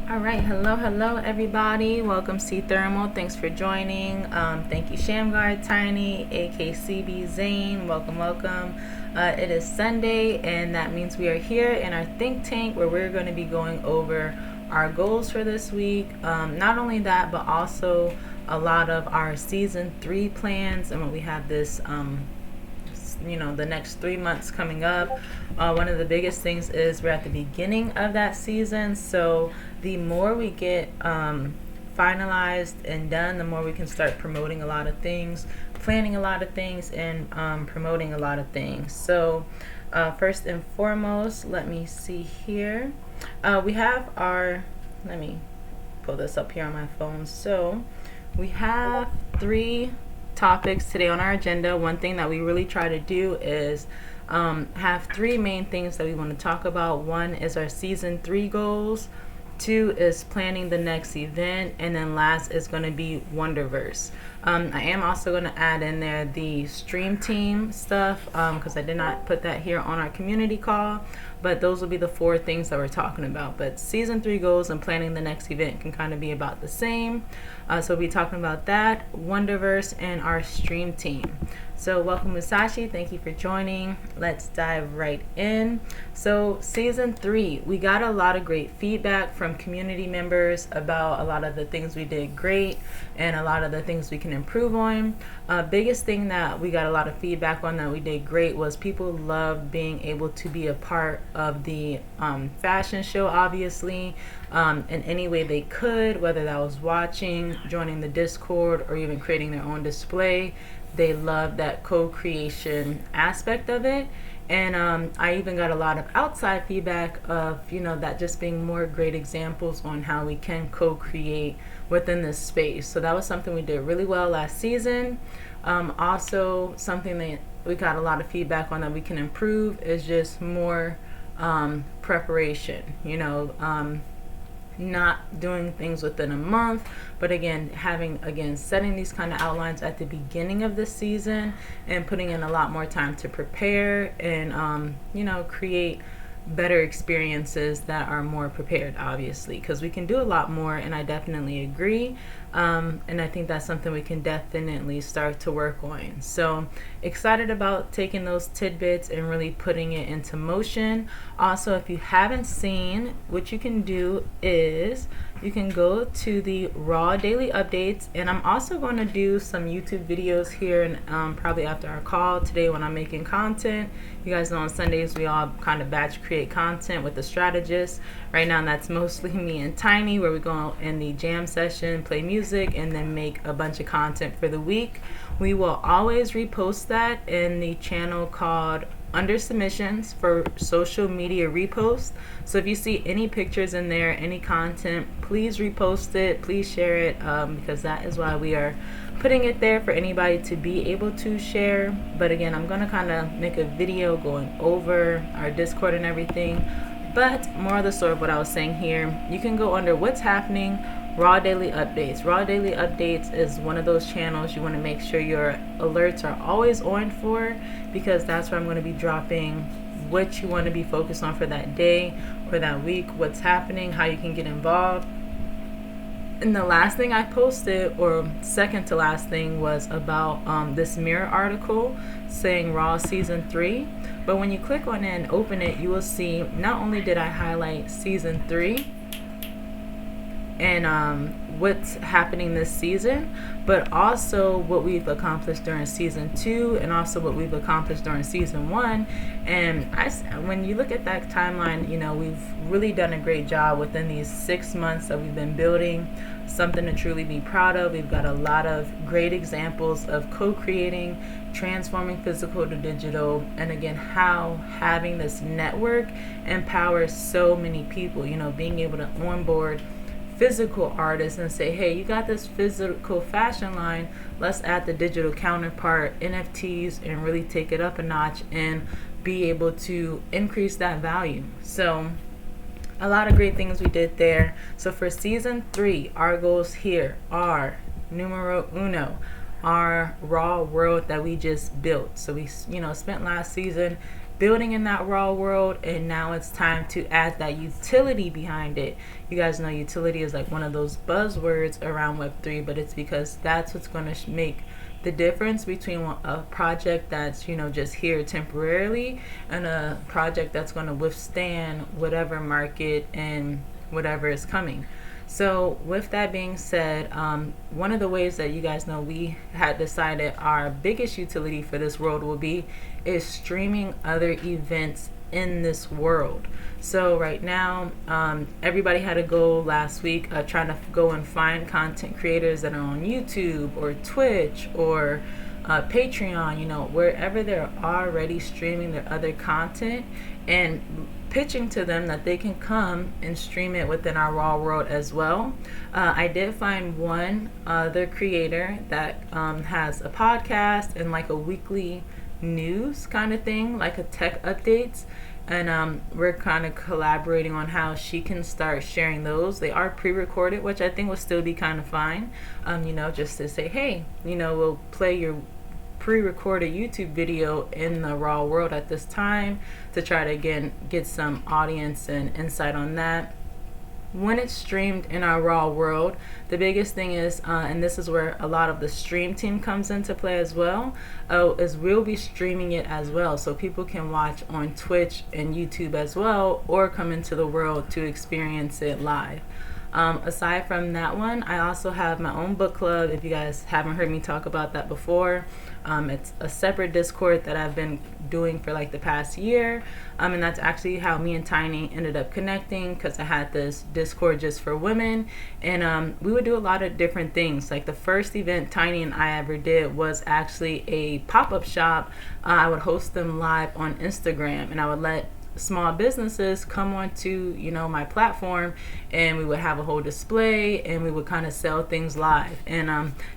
All right, hello everybody. Welcome C Thermal. Thanks for joining. Thank you Shamgar, Tiny, AKCB, Zane. Welcome. It is Sunday, and that means we are here in our think tank where we're going to be going over our goals for this week. Not only that, but also a lot of our season 3 plans and what we have this the next 3 months coming up. One of the biggest things is we're at the beginning of that season, so the more we get finalized and done, the more we can start promoting a lot of things, planning a lot of things, and promoting a lot of things. So first and foremost, let me see here. We have let me pull this up here on my phone. So we have 3 topics today on our agenda. One thing that we really try to do is have 3 main things that we want to talk about. One is our season 3 goals. 2 is planning the next event, and then last is going to be Wonderverse. I am also going to add in there the stream team stuff because I did not put that here on our community call, but those will be the 4 things that we're talking about. But season 3 goals and planning the next event can kind of be about the same. So we'll be talking about that, Wonderverse, and our stream team. So welcome Musashi, thank you for joining. Let's dive right in. So season 3, we got a lot of great feedback from community members about a lot of the things we did great and a lot of the things we can improve on. Biggest thing that we got a lot of feedback on that we did great was people loved being able to be a part of the fashion show, obviously, in any way they could, whether that was watching, joining the Discord, or even creating their own display. They love that co-creation aspect of it. And I even got a lot of outside feedback of, that just being more great examples on how we can co-create within this space. So that was something we did really well last season. Also, something that we got a lot of feedback on that we can improve is just more preparation, not doing things within a month, but setting these kind of outlines at the beginning of the season and putting in a lot more time to prepare and create better experiences that are more prepared, obviously, because we can do a lot more, and I definitely agree. And I think that's something we can definitely start to work on. So excited about taking those tidbits and really putting it into motion. Also, if you haven't seen, what you can do is you can go to the Raw Daily Updates, and I'm also going to do some YouTube videos here and probably after our call today when I'm making content. You guys know on Sundays we all kind of batch create content with the strategist. Right now that's mostly me and Tiny, where we go in the jam session, play music, and then make a bunch of content for the week. We will always repost that in the channel called Under Submissions for social media repost. So if you see any pictures in there, any content, please repost it, please share it, because that is why we are putting it there for anybody to be able to share. But again, I'm going to kind of make a video going over our Discord and everything. But more of the story of what I was saying here, you can go under what's happening, Raw Daily Updates. Raw Daily Updates is one of those channels you want to make sure your alerts are always on for, because that's where I'm going to be dropping what you want to be focused on for that day or that week, what's happening, how you can get involved. And the last thing I posted, or second to last thing, was about this Mirror article saying Raw Season 3. But when you click on it and open it, you will see not only did I highlight Season 3 and what's happening this season, but also what we've accomplished during Season 2 and also what we've accomplished during Season 1. And when you look at that timeline, we've really done a great job within these 6 months that we've been building something to truly be proud of. We've got a lot of great examples of co-creating, transforming physical to digital, and again, how having this network empowers so many people, being able to onboard physical artists and say, hey, you got this physical fashion line, let's add the digital counterpart, NFTs, and really take it up a notch and be able to increase that value. So a lot of great things we did there. So for Season 3, our goals here are numero uno, our raw world that we just built. So we spent last season building in that raw world, and now it's time to add that utility behind it. You guys know utility is like one of those buzzwords around Web3, but it's because that's what's going to make the difference between a project that's, you know, just here temporarily and a project that's going to withstand whatever market and whatever is coming. So with that being said, one of the ways that you guys know we had decided our biggest utility for this world will be is streaming other events in this world. So right now, everybody had a goal last week trying to go and find content creators that are on YouTube or Twitch or Patreon, you know, wherever they're already streaming their other content, and pitching to them that they can come and stream it within our raw world as well. I did find one other creator that has a podcast and like a weekly news kind of thing, like a tech updates, and we're kind of collaborating on how she can start sharing those. They are pre-recorded, which I think will still be kind of fine, you know, just to say, hey, you know, we'll play your pre-recorded YouTube video in the raw world at this time to try to again get some audience and insight on that. When it's streamed in our raw world, the biggest thing is, and this is where a lot of the stream team comes into play as well, is we'll be streaming it as well, so people can watch on Twitch and YouTube as well, or come into the world to experience it live. Aside from that one, I also have my own book club. If you guys haven't heard me talk about that before, it's a separate Discord that I've been doing for like the past year, and that's actually how me and Tiny ended up connecting, because I had this Discord just for women, and we would do a lot of different things. Like the first event Tiny and I ever did was actually a pop-up shop. I would host them live on Instagram, and I would let small businesses come onto, you know, my platform, and we would have a whole display and we would kind of sell things live, and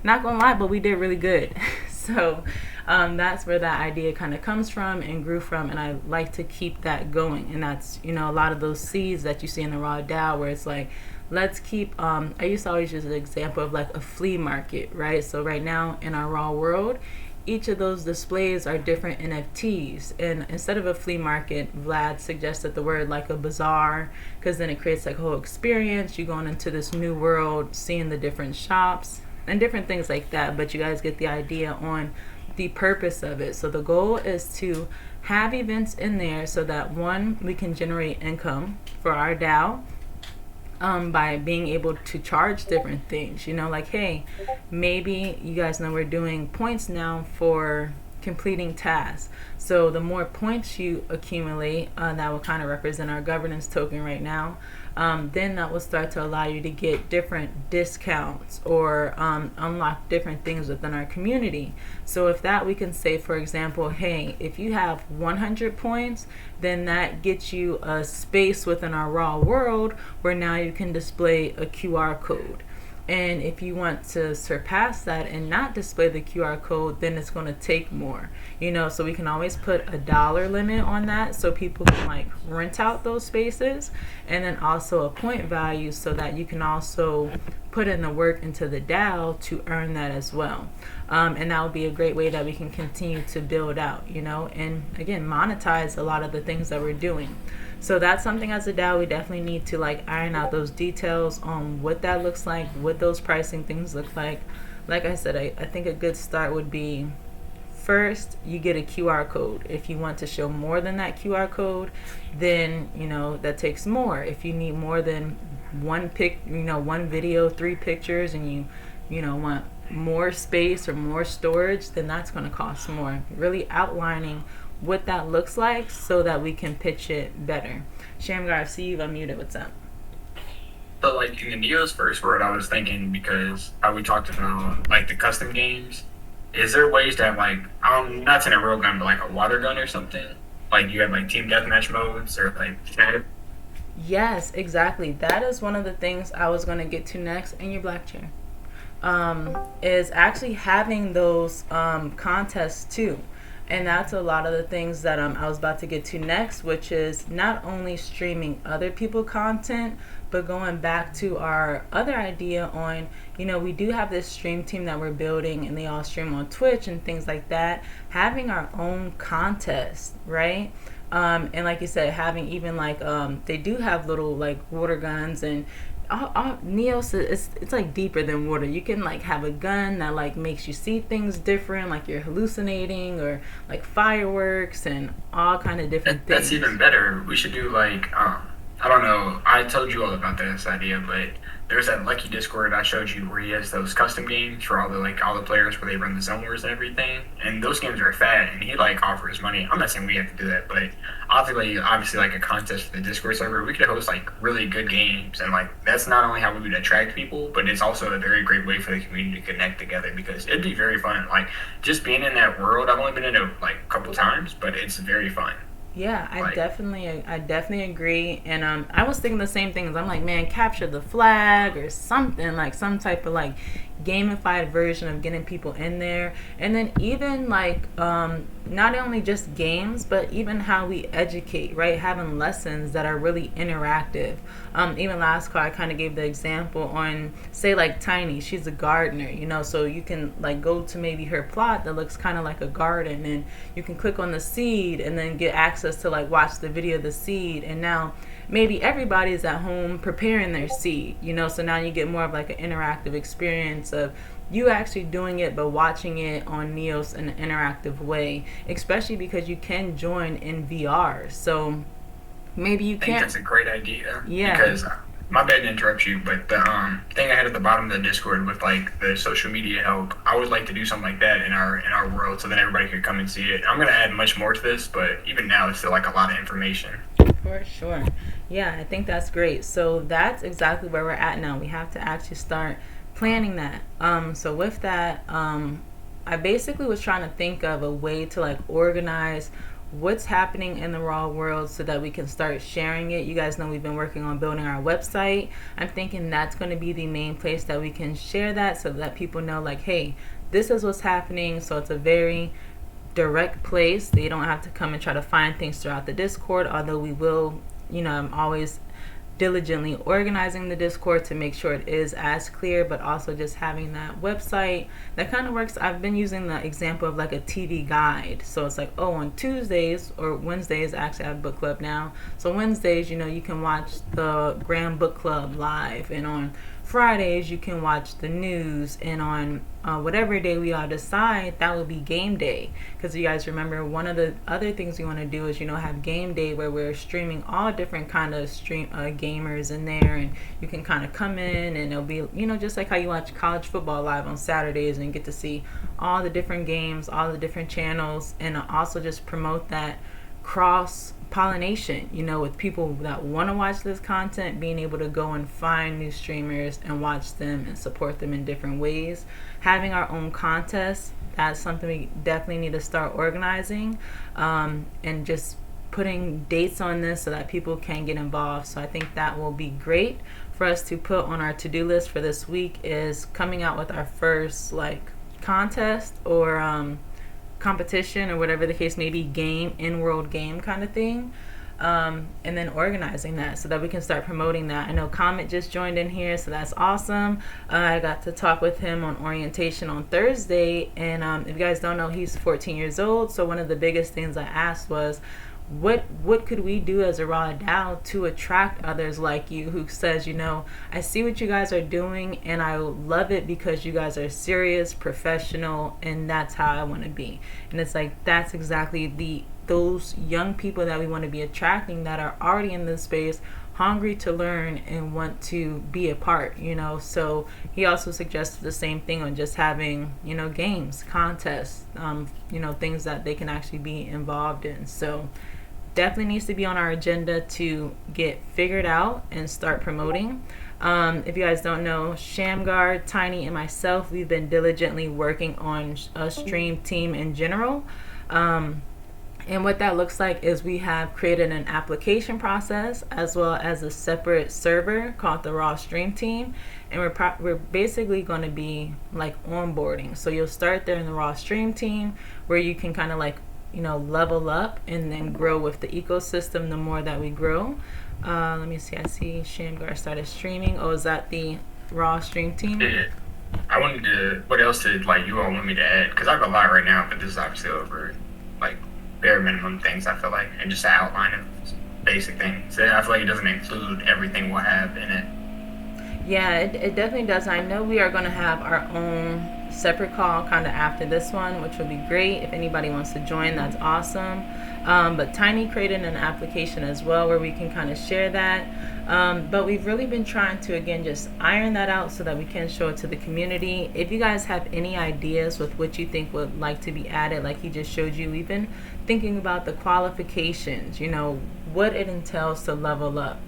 not gonna lie, but we did really good. So that's where that idea kind of comes from and grew from, and I like to keep that going. And that's, you know, a lot of those seeds that you see in the RAW DAO, where it's like, let's keep I used to always use an example of like a flea market, right? So right now in our raw world, each of those displays are different NFTs, and instead of a flea market, Vlad suggested the word like a bazaar, because then it creates like a whole experience. You're going into this new world, seeing the different shops and different things like that, but you guys get the idea on the purpose of it. So the goal is to have events in there so that, one, we can generate income for our DAO, by being able to charge different things, you know, like, hey, maybe you guys know we're doing points now for completing tasks. So the more points you accumulate, that will kind of represent our governance token right now, then that will start to allow you to get different discounts or unlock different things within our community. So if that, we can say, for example, hey, if you have 100 points, then that gets you a space within our raw world where now you can display a QR code. And if you want to surpass that and not display the QR code, then it's going to take more, you know, so we can always put a dollar limit on that so people can like rent out those spaces, and then also a point value so that you can also put in the work into the DAO to earn that as well. And that would be a great way that we can continue to build out, you know, and again, monetize a lot of the things that we're doing. So that's something as a DAO we definitely need to like iron out those details on what that looks like, what those pricing things look like. Like I said, I think a good start would be, first, you get a QR code. If you want to show more than that QR code, then, you know, that takes more. If you need more than one video, 3 pictures, and you know, want more space or more storage, then that's going to cost more. Really outlining what that looks like so that we can pitch it better. Shamgar, I see you've unmuted. What's up? So, like, in the Neo's first word, I was thinking, because how we talked about, like, the custom games, is there ways to have, like, not saying a real gun, but, like, a water gun or something? Like, you have, like, team deathmatch modes or, like, shadow? Yes, exactly. That is one of the things I was going to get to next in your black chair, is actually having those contests, too. And that's a lot of the things that I was about to get to next, which is not only streaming other people content, but going back to our other idea on, we do have this stream team that we're building and they all stream on Twitch and things like that. Having our own contest, right? And like you said, having even like, they do have little like water guns and Neos, it's like deeper than water. You can like have a gun that like makes you see things different, like you're hallucinating, or like fireworks and all kind of different things. That's even better. We should do like I don't know. I told you all about this idea, but there's that Lucky Discord I showed you where he has those custom games for all the players where they run the zone wars and everything. And those games are fat, and he like offers money. I'm not saying we have to do that, but obviously like a contest for the Discord server, we could host like really good games, and like that's not only how we would attract people, but it's also a very great way for the community to connect together because it'd be very fun. Like just being in that world, I've only been in it like a couple times, but it's very fun. Yeah, I definitely agree. And I was thinking the same things. I'm like, man, capture the flag or something, like some type of like gamified version of getting people in there. And then even like not only just games, but even how we educate, right? Having lessons that are really interactive. Even last call, I kind of gave the example on, say, like Tiny. She's a gardener, so you can like go to maybe her plot that looks kind of like a garden, and you can click on the seed and then get access to like watch the video of the seed. And now maybe everybody's at home preparing their seed, so now you get more of like an interactive experience of you actually doing it, but watching it on Neos in an interactive way, especially because you can join in VR. So maybe you can't. I think that's a great idea. Yeah. Because my bad to interrupt you, but the thing I had at the bottom of the Discord with like the social media help, I would like to do something like that in our world, so then everybody could come and see it. I'm gonna add much more to this, but even now it's still like a lot of information. For sure. Yeah, I think that's great. So that's exactly where we're at now. We have to actually start planning that. So with that, I basically was trying to think of a way to like organize what's happening in the raw world so that we can start sharing it. You guys know we've been working on building our website. I'm thinking that's going to be the main place that we can share that so that people know like, hey, this is what's happening. So it's a very direct place. They don't have to come and try to find things throughout the Discord, although we will, I'm always diligently organizing the Discord to make sure it is as clear, but also just having that website that kind of works. I've been using the example of like a TV guide. So it's like, on Tuesdays or Wednesdays, actually I have book club now. So Wednesdays, you can watch the Grand Book Club live, and on Fridays you can watch the news, and on whatever day we all decide, that will be game day. Because you guys remember, one of the other things we want to do is have game day where we're streaming all different kind of gamers in there, and you can kind of come in and it'll be just like how you watch college football live on Saturdays and get to see all the different games, all the different channels, and also just promote that cross pollination, with people that want to watch this content, being able to go and find new streamers and watch them and support them in different ways. Having our own contests, that's something we definitely need to start organizing, and just putting dates on this so that people can get involved. So I think that will be great for us to put on our to-do list for this week, is coming out with our first like contest or competition or whatever the case may be, game, in-world game kind of thing, and then organizing that so that we can start promoting that. I know Comet just joined in here, so that's awesome. I got to talk with him on orientation on Thursday, and if you guys don't know, he's 14 years old. So one of the biggest things I asked was, what could we do as a raw DAO to attract others like you, who says, I see what you guys are doing and I love it because you guys are serious, professional, and that's how I want to be. And it's like, that's exactly those young people that we want to be attracting, that are already in this space, hungry to learn and want to be a part, So he also suggested the same thing on just having, games, contests, things that they can actually be involved in. So definitely needs to be on our agenda to get figured out and start promoting. If you guys don't know, Shamgar, Tiny, and myself, we've been diligently working on a stream team in general. And what that looks like is we have created an application process as well as a separate server called the Raw Stream Team. And we're basically going to be like onboarding. So you'll start there in the Raw Stream Team, where you can kind of like level up and then grow with the ecosystem the more that we grow. Let me see. I see Shamgar started streaming. Oh, is that the Raw stream team? Yeah. I wanted to. What else did like you all want me to add? Because I have a lot right now, but this is obviously over like bare minimum things. I feel like, and just an outline of basic things. So I feel like it doesn't include everything we'll have in it. Yeah, it definitely does. I know we are going to have our own separate call kind of after this one, which would be great. If anybody wants to join, that's awesome. But Tiny created an application as well where we can kind of share that. But we've really been trying to, again, just iron that out so that we can show it to the community. If you guys have any ideas with what you think would like to be added, like he just showed you, we've been thinking about the qualifications, what it entails to level up.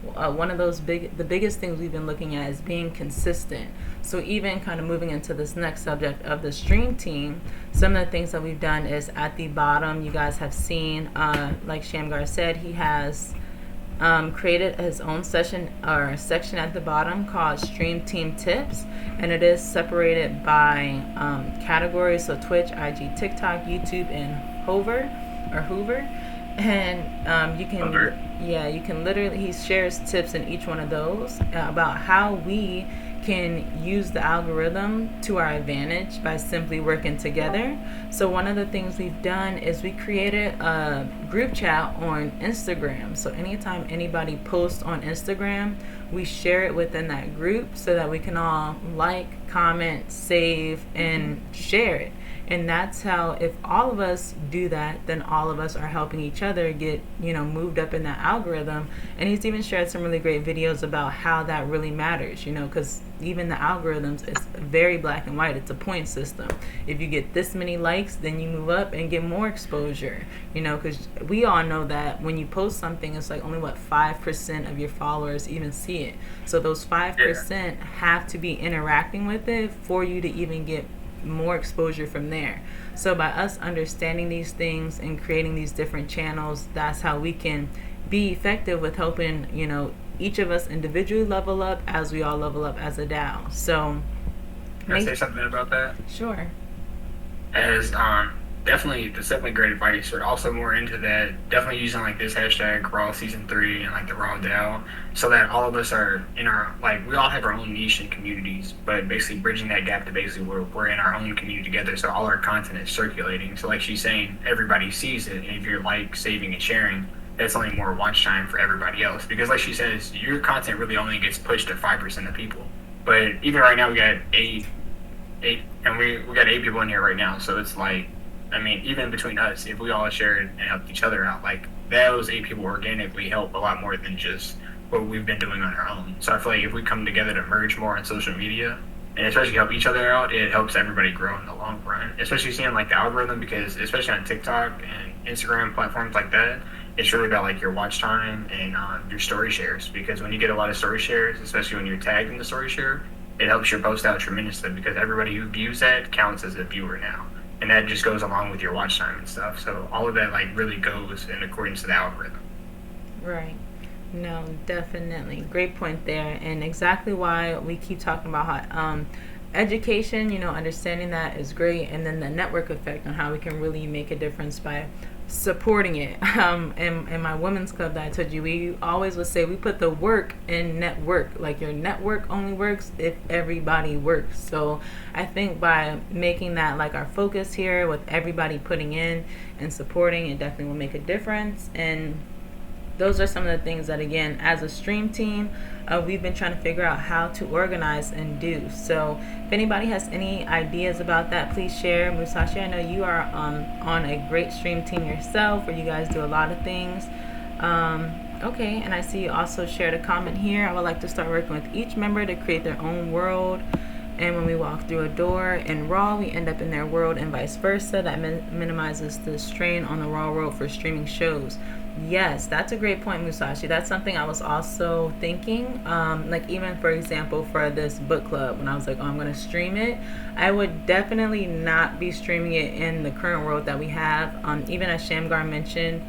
One of the biggest things we've been looking at is being consistent. So even kind of moving into this next subject of the stream team, some of the things that we've done is at the bottom, you guys have seen, like Shamgar said, he has created his own session or section at the bottom called Stream Team Tips, and it is separated by categories, so Twitch, IG, TikTok, YouTube, and Hoover. And you can literally, he shares tips in each one of those about how we can use the algorithm to our advantage by simply working together. So one of the things we've done is we created a group chat on Instagram. So anytime anybody posts on Instagram, we share it within that group so that we can all like, comment, save, and share it. And that's how, if all of us do that, then all of us are helping each other get, moved up in that algorithm. And he's even shared some really great videos about how that really matters, because even the algorithms, it's very black and white. It's a point system. If you get this many likes, then you move up and get more exposure, because we all know that when you post something, it's like only 5% of your followers even see it. So those 5% have to be interacting with it for you to even get more exposure from there. So by us understanding these things and creating these different channels, that's how we can be effective with helping, each of us individually level up as we all level up as a DAO. So can I say something about that? Sure. As that's definitely great advice, but also more into that, definitely using like this hashtag Raw Season 3 and like the Raw DAO, so that all of us are in our, like, we all have our own niche and communities, but basically bridging that gap to basically we're in our own community together, so all our content is circulating. So like she's saying, everybody sees it, and if you're like, saving and sharing, that's only more watch time for everybody else. Because like she says, your content really only gets pushed to 5% of people. But even right now, we got eight, and we got 8 people in here right now, so it's like, I mean, even between us, if we all share it and help each other out, like, those 8 people organically help a lot more than just what we've been doing on our own. So I feel like if we come together to merge more on social media, and especially help each other out, it helps everybody grow in the long run. Especially seeing, like, the algorithm, because especially on TikTok and Instagram platforms like that, it's really about, like, your watch time and your story shares. Because when you get a lot of story shares, especially when you're tagged in the story share, it helps your post out tremendously, because everybody who views that counts as a viewer now. And that just goes along with your watch time and stuff. So all of that, like, really goes in accordance to the algorithm. Right. No, definitely. Great point there. And exactly why we keep talking about how education, understanding that is great. And then the network effect on how we can really make a difference by supporting it. In my women's club that I told you, we always would say we put the work in network. Like, your network only works if everybody works. So I think by making that like our focus here, with everybody putting in and supporting, it definitely will make a difference. And those are some of the things that, again, as a stream team, we've been trying to figure out how to organize and do. So if anybody has any ideas about that, please share. Musashi, I know you are on a great stream team yourself, where you guys do a lot of things. Okay, and I see you also shared a comment here. I would like to start working with each member to create their own world. And when we walk through a door in Raw, we end up in their world, and vice versa. That minimizes the strain on the Raw world for streaming shows. Yes, that's a great point, Musashi. That's something I was also thinking. Like, even, for example, for this book club, when I was like, I'm going to stream it, I would definitely not be streaming it in the current world that we have. Even as Shamgar mentioned,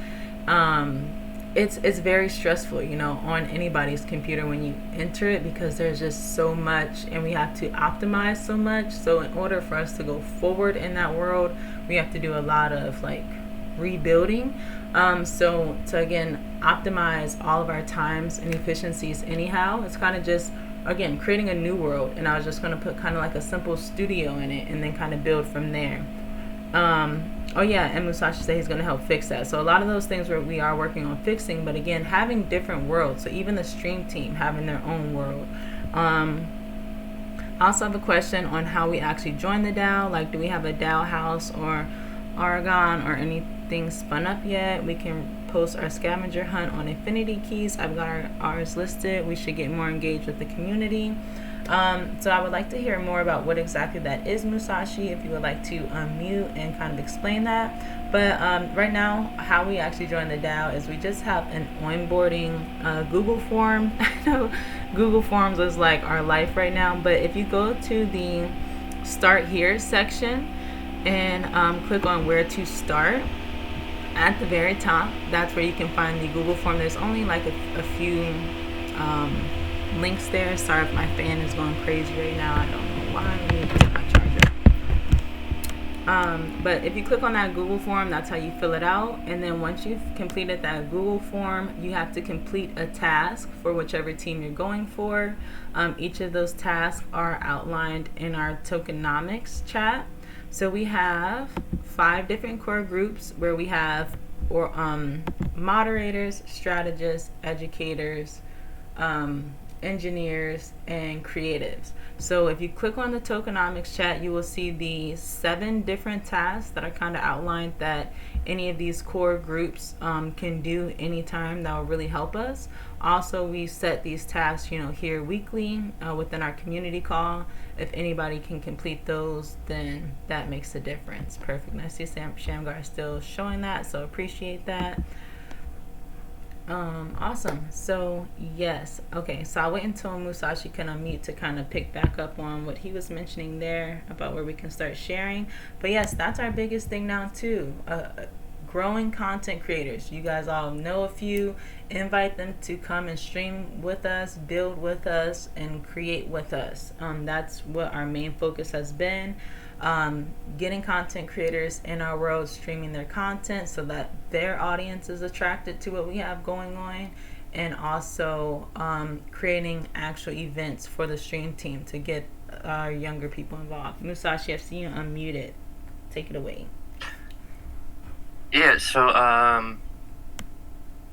it's very stressful, on anybody's computer when you enter it, because there's just so much and we have to optimize so much. So in order for us to go forward in that world, we have to do a lot of like rebuilding. So to again optimize all of our times and efficiencies anyhow, it's kind of just again creating a new world, and I was just going to put kind of like a simple studio in it and then kind of build from there. Oh yeah, and Musashi said he's going to help fix that. So a lot of those things where we are working on fixing, but again, having different worlds. So even the stream team having their own world. I also have a question on how we actually join the DAO. Like, do we have a DAO house or Aragon or anything spun up yet? We can post our scavenger hunt on Infinity Keys. I've got ours listed. We should get more engaged with the community. So I would like to hear more about what exactly that is, Musashi, if you would like to unmute and kind of explain that. But right now, how we actually join the DAO is we just have an onboarding Google form. I know Google Forms is like our life right now, but if you go to the Start Here section and click on Where to Start, at the very top, that's where you can find the Google form. There's only like a few links there. Sorry if my fan is going crazy right now. I don't know why. Let me take my charger. But if you click on that Google form, that's how you fill it out. And then once you've completed that Google form, you have to complete a task for whichever team you're going for. Each of those tasks are outlined in our tokenomics chat. So we have 5 different core groups where we have moderators, strategists, educators, engineers, and creatives. So if you click on the tokenomics chat, you will see the 7 different tasks that are kind of outlined that any of these core groups can do anytime. That will really help us. Also, we set these tasks here weekly within our community call. If anybody can complete those, then that makes a difference. Perfect. I see Shamgar is still showing that, so appreciate that. Awesome. So yes, okay, so I'll wait until Musashi can unmute to kind of pick back up on what he was mentioning there about where we can start sharing. But yes, that's our biggest thing now too. Growing content creators. You guys all know a few. Invite them to come and stream with us, build with us, and create with us. That's what our main focus has been. Getting content creators in our world streaming their content so that their audience is attracted to what we have going on, and also creating actual events for the stream team to get our younger people involved. Musashi, I see you unmuted. Take it away. Yeah, so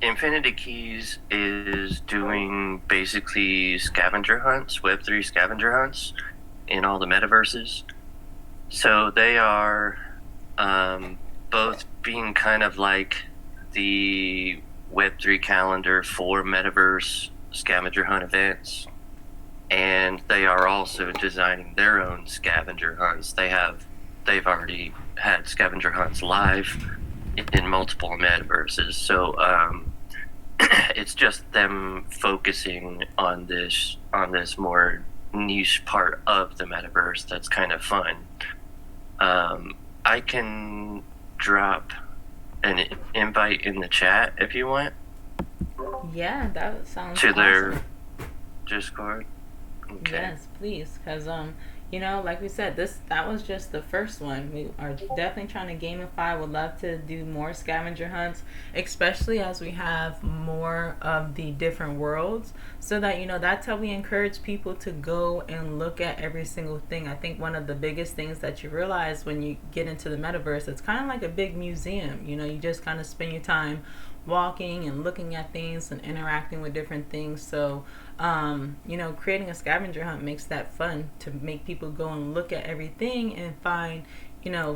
Infinity Keys is doing basically scavenger hunts, Web3 scavenger hunts in all the metaverses. So they are both being kind of like the Web3 calendar for metaverse scavenger hunt events, and they are also designing their own scavenger hunts. They've already had scavenger hunts live in multiple metaverses. So it's just them focusing on this more niche part of the metaverse that's kind of fun. I can drop an invite in the chat if you want. Yeah, that sounds to awesome. Their Discord. Okay. Yes, please, because like we said, that was just the first one. We are definitely trying to gamify. Would love to do more scavenger hunts, especially as we have more of the different worlds, so that that's how we encourage people to go and look at every single thing. I think one of the biggest things that you realize when you get into the metaverse, it's kind of like a big museum. You just kind of spend your time walking and looking at things and interacting with different things. So creating a scavenger hunt makes that fun, to make people go and look at everything and find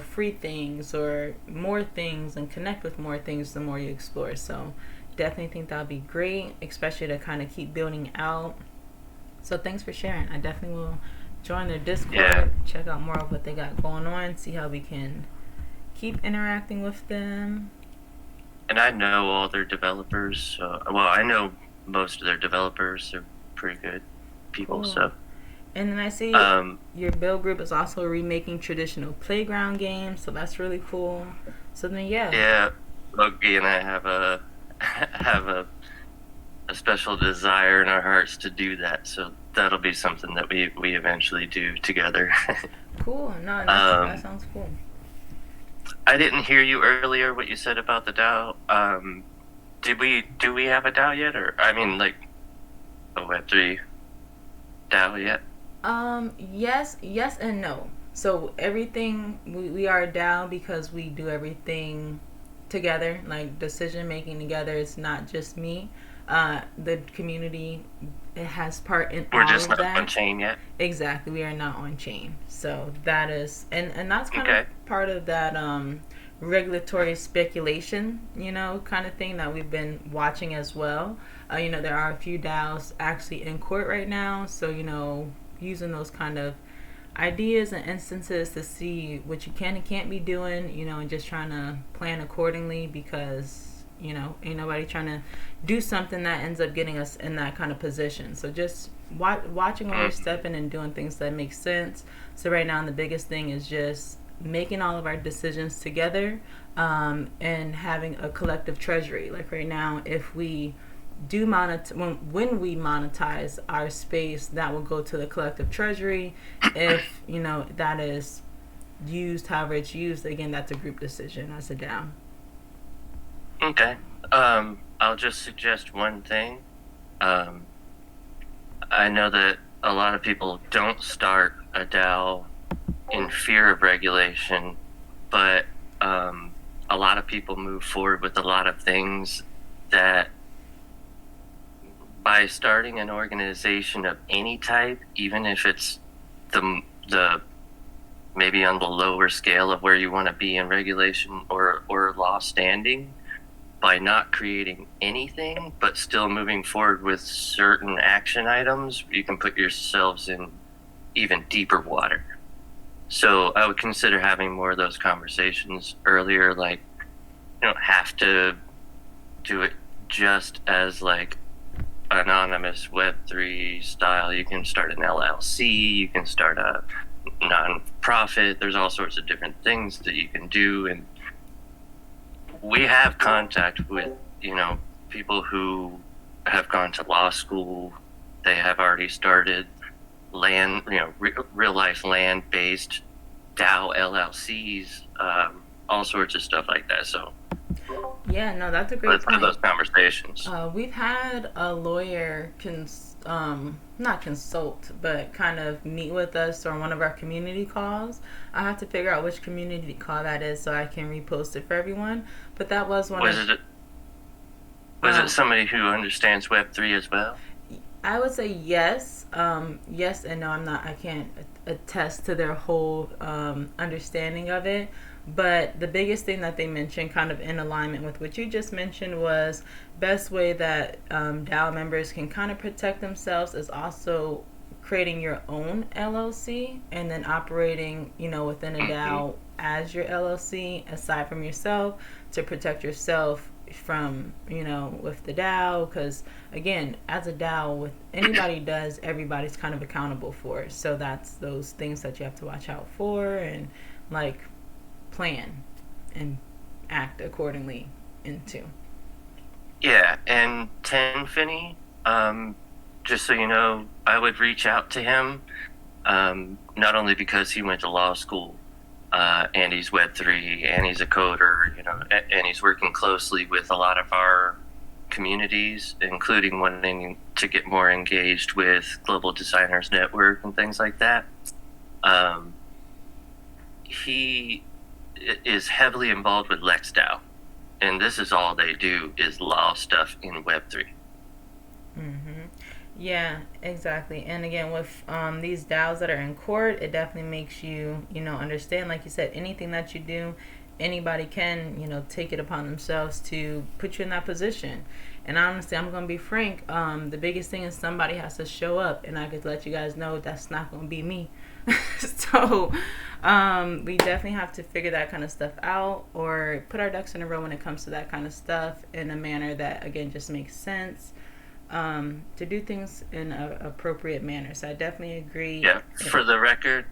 free things or more things and connect with more things the more you explore. So definitely think that would be great, especially to kind of keep building out. So thanks for sharing. I definitely will join their Discord, check out more of what they got going on, see how we can keep interacting with them. And I know all their developers. I know most of their developers. Are pretty good people. Cool. So. And then I see your build group is also remaking traditional playground games, so that's really cool. So then, yeah. Yeah, Buggy and I have a have a special desire in our hearts to do that. So that'll be something that we eventually do together. Cool. No, that sounds cool. I didn't hear you earlier what you said about the DAO. Do we have a DAO yet, or I mean, like a Web3 DAO yet? Yes and no. So everything we are down because we do everything together, like decision making together. It's not just me. The community, it has part in We're all just of not on that. chain yet. Exactly, we are not on chain. So that is, and that's kind Okay. of part of that regulatory speculation, kind of thing that we've been watching as well. There are a few DAOs actually in court right now, so using those kind of ideas and instances to see what you can and can't be doing, and just trying to plan accordingly because ain't nobody trying to do something that ends up getting us in that kind of position. So just watching where we're stepping and doing things that make sense. So right now the biggest thing is just making all of our decisions together, and having a collective treasury. Like right now, if we do when we monetize our space, that will go to the collective treasury. If that is used however it's used, again, that's a group decision as a DAO. Okay. I'll just suggest one thing. I know that a lot of people don't start a DAO in fear of regulation, but a lot of people move forward with a lot of things that by starting an organization of any type, even if it's the maybe on the lower scale of where you want to be in regulation or law standing, by not creating anything but still moving forward with certain action items, you can put yourselves in even deeper water. So I would consider having more of those conversations earlier. Like, you don't have to do it just as like anonymous Web3 style. You can start an LLC, you can start a non-profit. There's all sorts of different things that you can do, and we have contact with people who have gone to law school. They have already started land, real life land based DAO LLCs, all sorts of stuff like that. So yeah, no, that's a great let's have those conversations. We've had a lawyer not consult, but kind of meet with us on one of our community calls. I have to figure out which community call that is so I can repost it for everyone. But that was one. Was it somebody who understands Web3 as well? I would say yes. Yes and no. I can't attest to their whole understanding of it. But the biggest thing that they mentioned, kind of in alignment with what you just mentioned, was best way that DAO members can kind of protect themselves is also creating your own LLC and then operating, within a DAO as your LLC aside from yourself to protect yourself from, with the DAO. Because again, as a DAO, with anybody does, everybody's kind of accountable for it. So that's those things that you have to watch out for and like plan and act accordingly into. Yeah, and Finney, just so you know, I would reach out to him, not only because he went to law school, and he's Web3, and he's a coder, and he's working closely with a lot of our communities, including wanting to get more engaged with Global Designers Network and things like that. He is heavily involved with LexDAO, and this is all they do is law stuff in Web3. Yeah, exactly. And again, with these DAOs that are in court, it definitely makes you, understand, like you said, anything that you do, anybody can, take it upon themselves to put you in that position. And honestly, I'm going to be frank, the biggest thing is somebody has to show up, and I could let you guys know that's not going to be me. So we definitely have to figure that kind of stuff out or put our ducks in a row when it comes to that kind of stuff in a manner that, again, just makes sense, to do things in an appropriate manner. So I definitely agree. Yeah, for the record,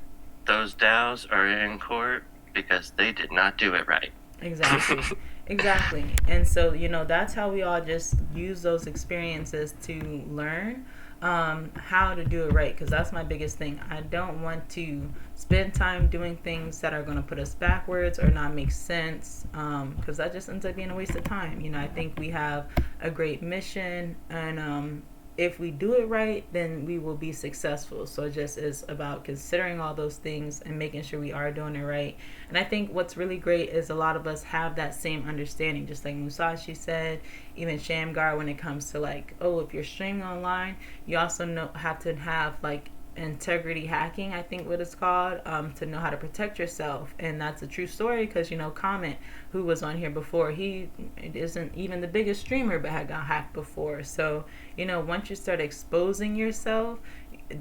those DAOs are in court because they did not do it right. Exactly. Exactly. And so, that's how we all just use those experiences to learn how to do it right. Because that's my biggest thing. I don't want to spend time doing things that are going to put us backwards or not make sense, because that just ends up being a waste of time. I think we have a great mission, and if we do it right, then we will be successful. So it just is about considering all those things and making sure we are doing it right. And I think what's really great is a lot of us have that same understanding, just like Musashi said, even Shamgar, when it comes to like, oh, if you're streaming online, you also have to have like integrity hacking, I think what it's called, to know how to protect yourself. And that's a true story because Comment, who was on here before, he isn't even the biggest streamer but had got hacked before. So once you start exposing yourself,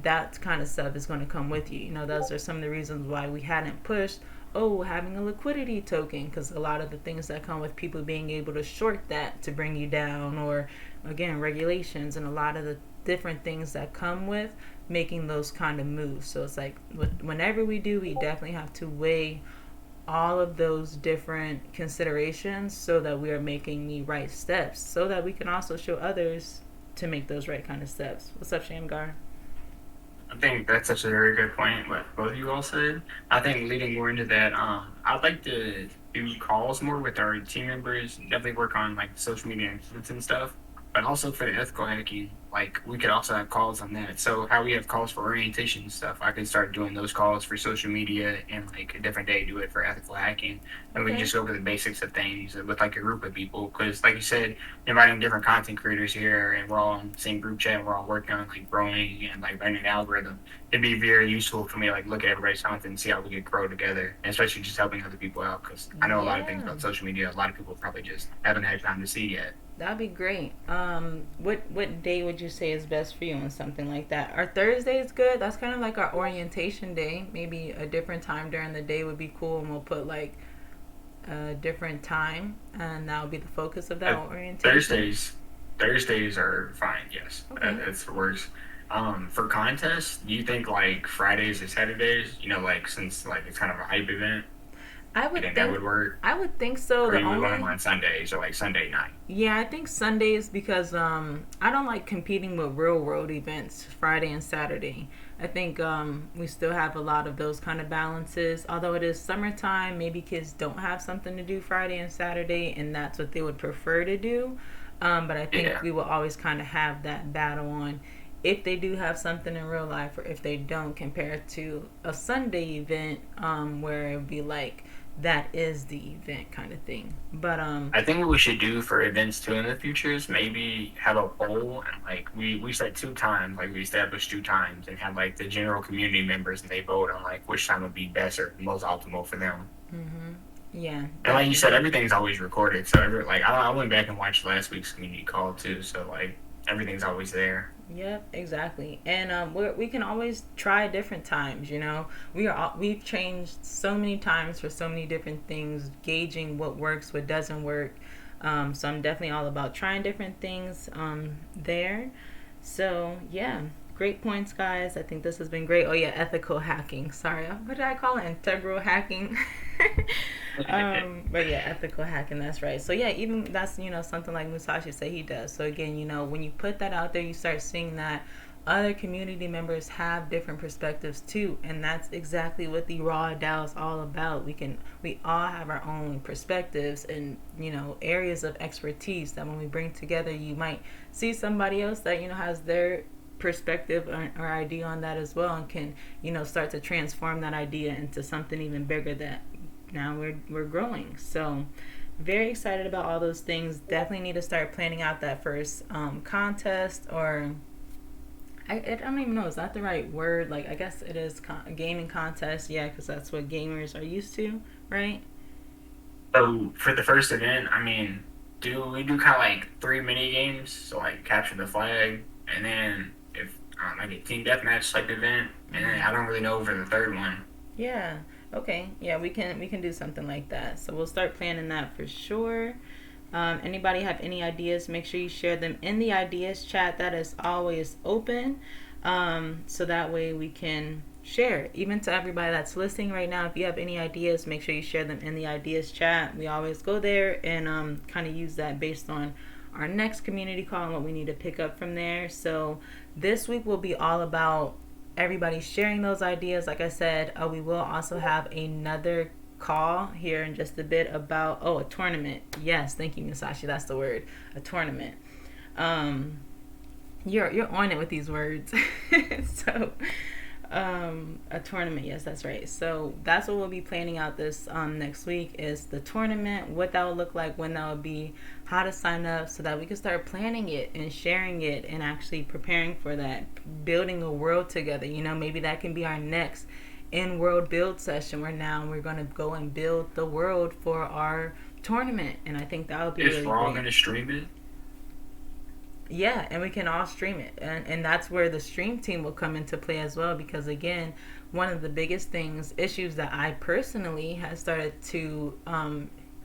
that kind of stuff is going to come with you. Those are some of the reasons why we hadn't pushed having a liquidity token, because a lot of the things that come with people being able to short that to bring you down, or again regulations and a lot of the different things that come with making those kind of moves. So it's like whenever we do, we definitely have to weigh all of those different considerations so that we are making the right steps, so that we can also show others to make those right kind of steps. What's up, Shamgar? I think that's such a very good point, what both of you all said. I think leading more into that, I'd like to do calls more with our team members, definitely work on like social media influence and stuff, but also for the ethical hacking, like we could also have calls on that. So how we have calls for orientation and stuff, I could start doing those calls for social media and like a different day do it for ethical hacking. And we can just go over the basics of things with like a group of people. Because like you said, inviting different content creators here and we're all in the same group chat and we're all working on like growing and like learning the algorithm. It'd be very useful for me to like look at everybody's content and see how we could grow together, and especially just helping other people out. Because I know a lot of things about social media, a lot of people probably just haven't had time to see yet. That'd be great. What day would you say is best for you on something like that? Are Thursdays good? That's kind of like our orientation day. Maybe a different time during the day would be cool, and we'll put like a different time, and that'll be the focus of that orientation. Thursdays are fine. Yes, Okay. that's works. For contests, do you think like Fridays or Saturdays? Like since like it's kind of a hype event, I you would think that think would work? I would think so. Or The you would want them only on Sundays or like Sunday night? Yeah, I think Sundays, because I don't like competing with real world events Friday and Saturday. I think we still have a lot of those kind of balances. Although it is summertime, maybe kids don't have something to do Friday and Saturday, and that's what they would prefer to do. But I think Yeah. we will always kind of have that battle on if they do have something in real life or if they don't, compared to a Sunday event, where it would be like that is the event kind of thing. But I think what we should do for events too in the future is maybe have a poll and like we set 2 times, like we established 2 times and have like the general community members and they vote on like which time would be best or most optimal for them. yeah, And like you said, definitely. everything's always recorded, so like I went back and watched last week's community call too, so like everything's always there. Yep, exactly. And we can always try different times. We've changed so many times for so many different things, gauging what works, what doesn't work. So I'm definitely all about trying different things there. So yeah, great points, guys. I think this has been great. Oh yeah, ethical hacking. Sorry, what did I call it? Integral hacking. But yeah, ethical hacking. That's right. So yeah, even that's something like Musashi said he does. So again, when you put that out there, you start seeing that other community members have different perspectives too, and that's exactly what the Raw DAO is all about. We all have our own perspectives and areas of expertise that when we bring together, you might see somebody else that has their perspective or idea on that as well, and can start to transform that idea into something even bigger that now we're growing. So very excited about all those things. Definitely need to start planning out that first contest, or I don't even know, is that the right word? Like, I guess it is gaming contest, yeah, because that's what gamers are used to, right? So for the first event, I mean, do we do kind of like 3 mini games? So like capture the flag, and then if like a team deathmatch type event, and then I don't really know for the third one. Yeah. Okay. Yeah, we can do something like that. So we'll start planning that for sure. Anybody have any ideas? Make sure you share them in the ideas chat. That is always open. So that way we can share. Even to everybody that's listening right now, if you have any ideas, make sure you share them in the ideas chat. We always go there and kind of use that based on our next community call and what we need to pick up from there. So this week will be all about everybody sharing those ideas. Like I said, we will also have another call here in just a bit about a tournament. Yes, thank you, Musashi. That's the word, a tournament. You're on it with these words. So a tournament, yes, that's right. So that's what we'll be planning out this next week is the tournament, what that will look like, when that will be, how to sign up, so that we can start planning it and sharing it and actually preparing for that, building a world together. Maybe that can be our next in-world build session, where now we're going to go and build the world for our tournament, and I think that would be Is really Raw great. going to stream it? Yeah, and we can all stream it. And that's where the stream team will come into play as well, because again, one of the biggest issues that I personally had started to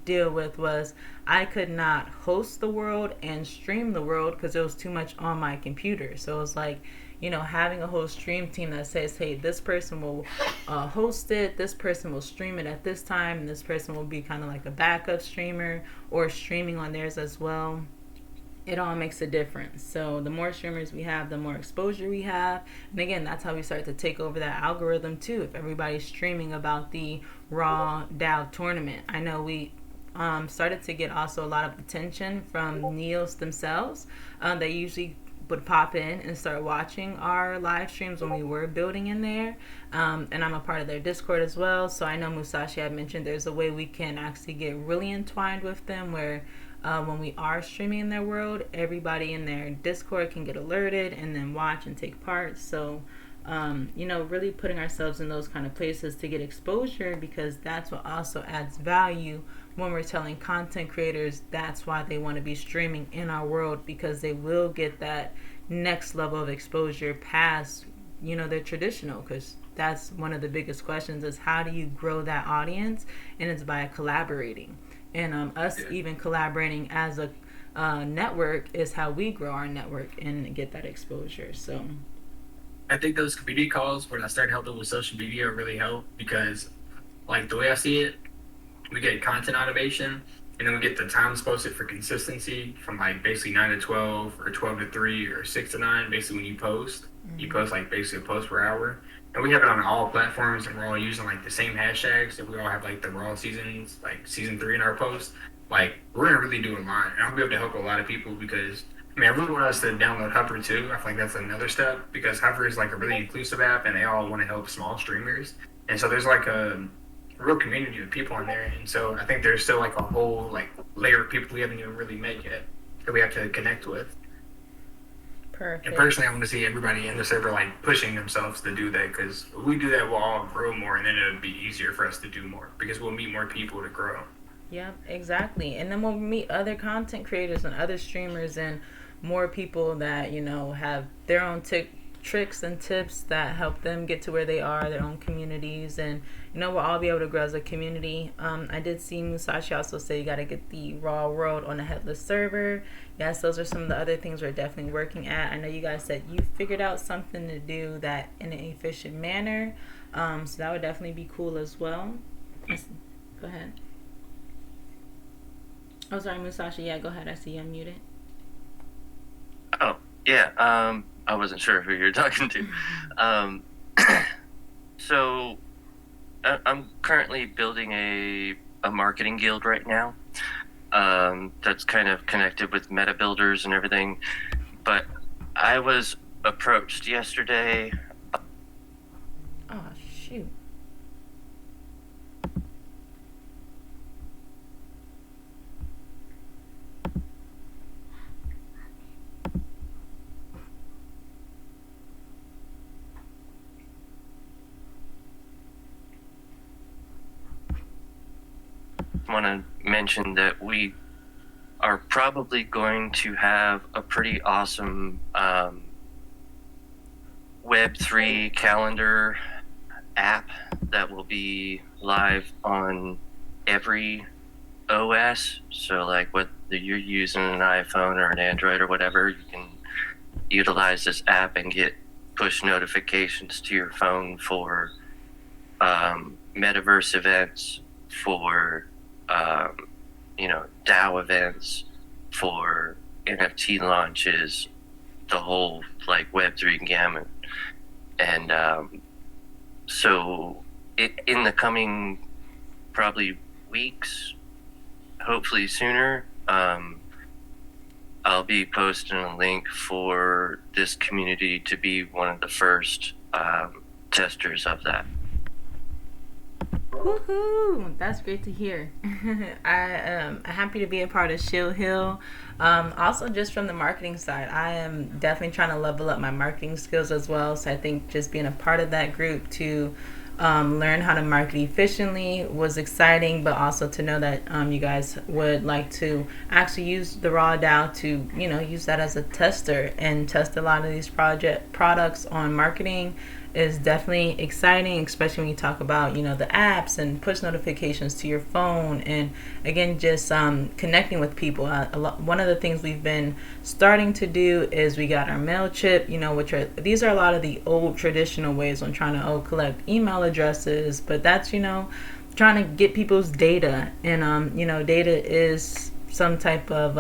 deal with was I could not host the world and stream the world because it was too much on my computer. So it was like, having a whole stream team that says, hey, this person will host it, this person will stream it at this time, and this person will be kind of like a backup streamer or streaming on theirs as well. It all makes a difference. So the more streamers we have, the more exposure we have. And again, that's how we start to take over that algorithm too. If everybody's streaming about the RAW DAO tournament. I know we started to get also a lot of attention from Neos themselves. They usually would pop in and start watching our live streams when we were building in there. And I'm a part of their Discord as well. So I know Musashi had mentioned there's a way we can actually get really entwined with them, where when we are streaming in their world, everybody in their Discord can get alerted and then watch and take part. So, really putting ourselves in those kind of places to get exposure, because that's what also adds value when we're telling content creators that's why they want to be streaming in our world, because they will get that next level of exposure past, their traditional, because that's one of the biggest questions is how do you grow that audience, and it's by collaborating. And us even collaborating as a network is how we grow our network and get that exposure. So I think those community calls when I started helping with social media really help, because like the way I see it, we get content automation, and then we get the times posted for consistency from like basically 9 to 12 or 12 to 3 or 6 to 9. Basically when you post, you post like basically a post per hour. And we have it on all platforms, and we're all using like the same hashtags, and we all have like the raw seasons, like season 3 in our post. Like we're gonna really do a lot, and I'll be able to help a lot of people, because I really want us to download Hover too. I feel like that's another step, because Hover is like a really inclusive app, and they all want to help small streamers. And so there's like a real community of people on there, and so I think there's still like a whole like layer of people we haven't even really met yet that we have to connect with. perfect. And personally, I want to see everybody in the server like pushing themselves to do that, because if we do that, we'll all grow more, and then it'll be easier for us to do more, because we'll meet more people to grow. Yep, exactly. And then we'll meet other content creators and other streamers and more people that, have their own tricks and tips that help them get to where they are, their own communities. And, we'll all be able to grow as a community. I did see Musashi also say you got to get the raw world on a headless server. Yes, those are some of the other things we're definitely working at. I know you guys said you figured out something to do that in an efficient manner. So that would definitely be cool as well. Go ahead. Oh, sorry, Musashi. Yeah, go ahead. I see you unmuted. Oh, yeah. I wasn't sure who you're talking to. So I'm currently building a marketing guild right now. That's kind of connected with meta builders and everything. But I was approached yesterday. Oh, shoot. Want to mention that we are probably going to have a pretty awesome Web3 calendar app that will be live on every OS. So like whether you're using an iPhone or an Android or whatever, you can utilize this app and get push notifications to your phone for metaverse events, for DAO events, for NFT launches, the whole like Web3 gamut. And so in the coming probably weeks, hopefully sooner, I'll be posting a link for this community to be one of the first testers of that. Woohoo! That's great to hear. I am happy to be a part of Shield Hill. Also, just from the marketing side, I am definitely trying to level up my marketing skills as well. So I think just being a part of that group to learn how to market efficiently was exciting, but also to know that you guys would like to actually use the RAW DAO to, use that as a tester and test a lot of these products on marketing is definitely exciting, especially when you talk about, the apps and push notifications to your phone. And again, just connecting with people. One of the things we've been starting to do is we got our MailChimp, these are a lot of the old traditional ways on trying to collect email addresses, but that's, trying to get people's data. And, data is some type of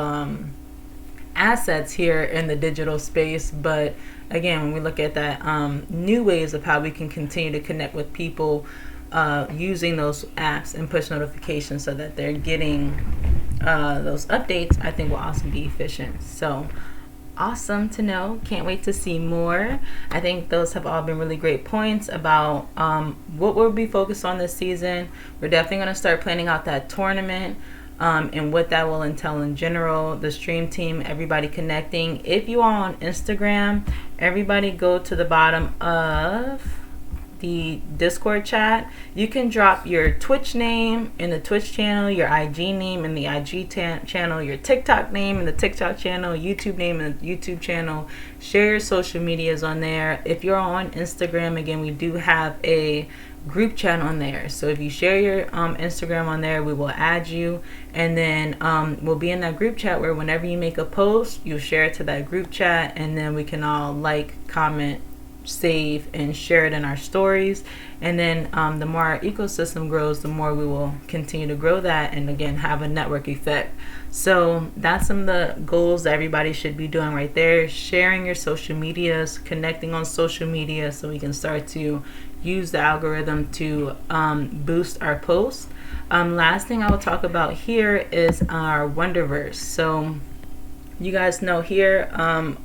assets here in the digital space, but again, when we look at that new ways of how we can continue to connect with people using those apps and push notifications so that they're getting those updates, I think will also be efficient. So awesome to know. Can't wait to see more. I think those have all been really great points about what we'll be focused on this season. We're definitely going to start planning out that tournament. And what that will entail in general, the stream team, everybody connecting. If you are on Instagram, everybody go to the bottom of the Discord chat. You can drop your Twitch name in the Twitch channel, your IG name in the IG channel, your TikTok name in the TikTok channel, YouTube name in the YouTube channel. Share your social medias on there. If you're on Instagram, again, we do have a group chat on there, so if you share your Instagram on there, we will add you, and then we'll be in that group chat where whenever you make a post, you'll share it to that group chat, and then we can all comment, save, and share it in our stories. And then the more our ecosystem grows, the more we will continue to grow that, and again have a network effect. So that's some of the goals that everybody should be doing right there: sharing your social medias, connecting on social media, so we can start to use the algorithm to boost our posts. Last thing I will talk about here is our Wonderverse. So you guys know here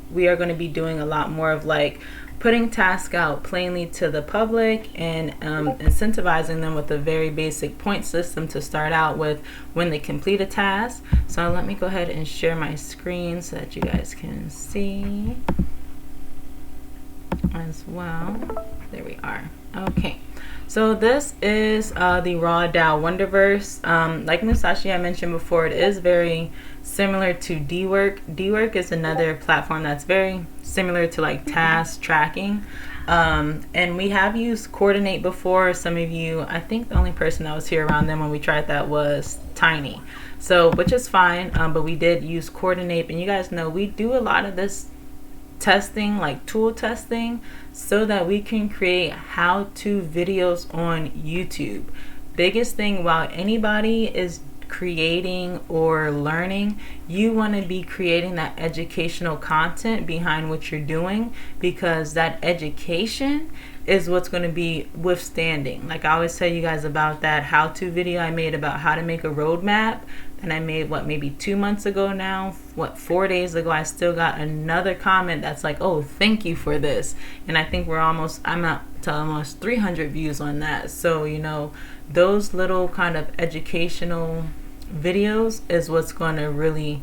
we are going to be doing a lot more of like putting tasks out plainly to the public and incentivizing them with a very basic point system to start out with when they complete a task. So let me go ahead and share my screen so that you guys can see as well. There we are. Okay, so this is the RAW DAO Wonderverse. Like Musashi I mentioned before, it is very similar to dwork. Dwork is another platform that's very similar to like task tracking. And we have used Coordinate before. Some of you, I think the only person that was here around then when we tried that was Tiny. So, which is fine, but we did use Coordinate, and you guys know we do a lot of this testing, like tool testing, so that we can create how-to videos on YouTube. Biggest thing, while anybody is creating or learning, you want to be creating that educational content behind what you're doing, because that education is what's going to be withstanding. Like I always tell you guys about that how-to video I made about how to make a roadmap, and I made maybe 2 months ago now, 4 days ago, I still got another comment that's like, oh, thank you for this. And I think I'm up to almost 300 views on that. So those little kind of educational videos is what's going to really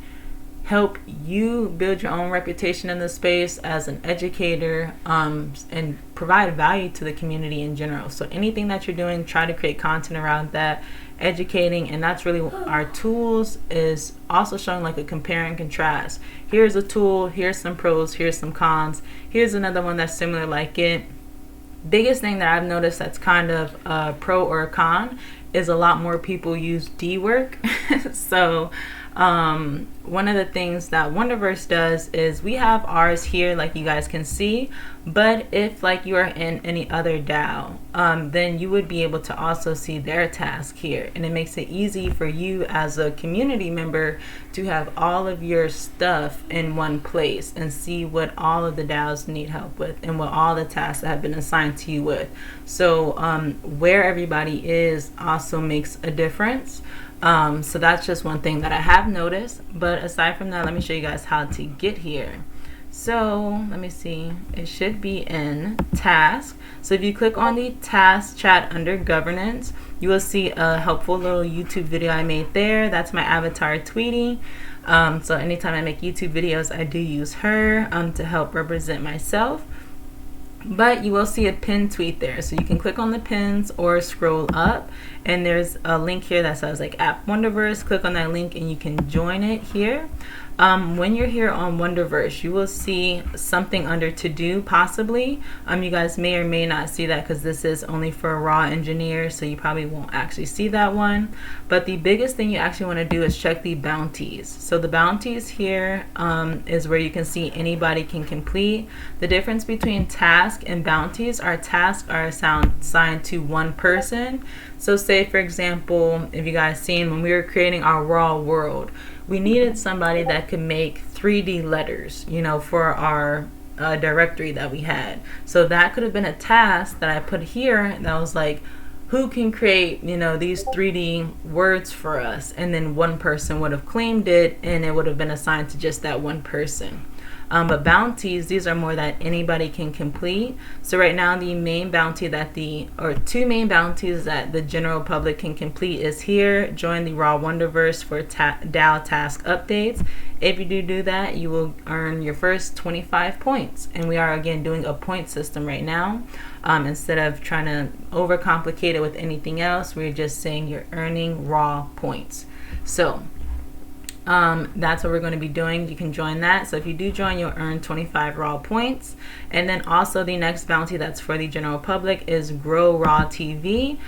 help you build your own reputation in the space as an educator, and provide value to the community in general. So anything that you're doing, try to create content around that, educating. And that's really our tools, is also showing like a compare and contrast. Here's a tool, here's some pros, here's some cons, here's another one that's similar like it. Biggest thing that I've noticed that's kind of a pro or a con is a lot more people use dwork. So one of the things that Wonderverse does is we have ours here, like you guys can see, But if like you are in any other DAO, then you would be able to also see their task here, and it makes it easy for you as a community member to have all of your stuff in one place and see what all of the DAOs need help with and what all the tasks that have been assigned to you with. So where everybody is also makes a difference. So that's just one thing that I have noticed. But aside from that, let me show you guys how to get here. So let me see, it should be in task. So if you click on the task chat under governance, you will see a helpful little YouTube video I made there. That's my avatar Tweety. So anytime I make YouTube videos, I do use her to help represent myself. But you will see a pinned tweet there, so you can click on the pins or scroll up, and there's a link here that says like App Wonderverse. Click on that link and you can join it here. When you're here on Wonderverse, you will see something under to do possibly. You guys may or may not see that because this is only for raw engineers, so you probably won't actually see that one. But the biggest thing you actually want to do is check the bounties. So the bounties here is where you can see anybody can complete. The difference between task and bounties are tasks are assigned to one person. So say for example, if you guys seen when we were creating our raw world, we needed somebody that could make 3D letters, you know, for our directory that we had. So that could have been a task that I put here that was like, who can create, you know, these 3D words for us? And then one person would have claimed it and it would have been assigned to just that one person. But bounties, these are more that anybody can complete. So right now the main bounty that two main bounties that the general public can complete is here. Join the Raw Wonderverse for DAO task updates. If you do that, you will earn your first 25 points. And we are again doing a point system right now. Instead of trying to overcomplicate it with anything else, we're just saying you're earning raw points. So that's what we're going to be doing. You can join that. So if you do join, you'll earn 25 raw points. And then also the next bounty that's for the general public is Grow Raw TV,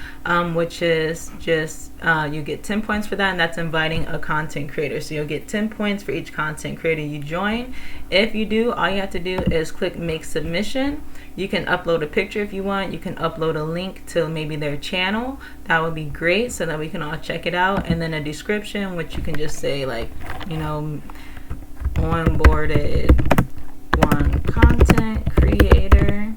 which is just you get 10 points for that, and that's inviting a content creator. So you'll get 10 points for each content creator you join. If you do, all you have to do is click make submission. You can upload a picture if you want. You can upload a link to maybe their channel. That would be great so that we can all check it out. And then a description, which you can just say like, you know, onboarded one content creator.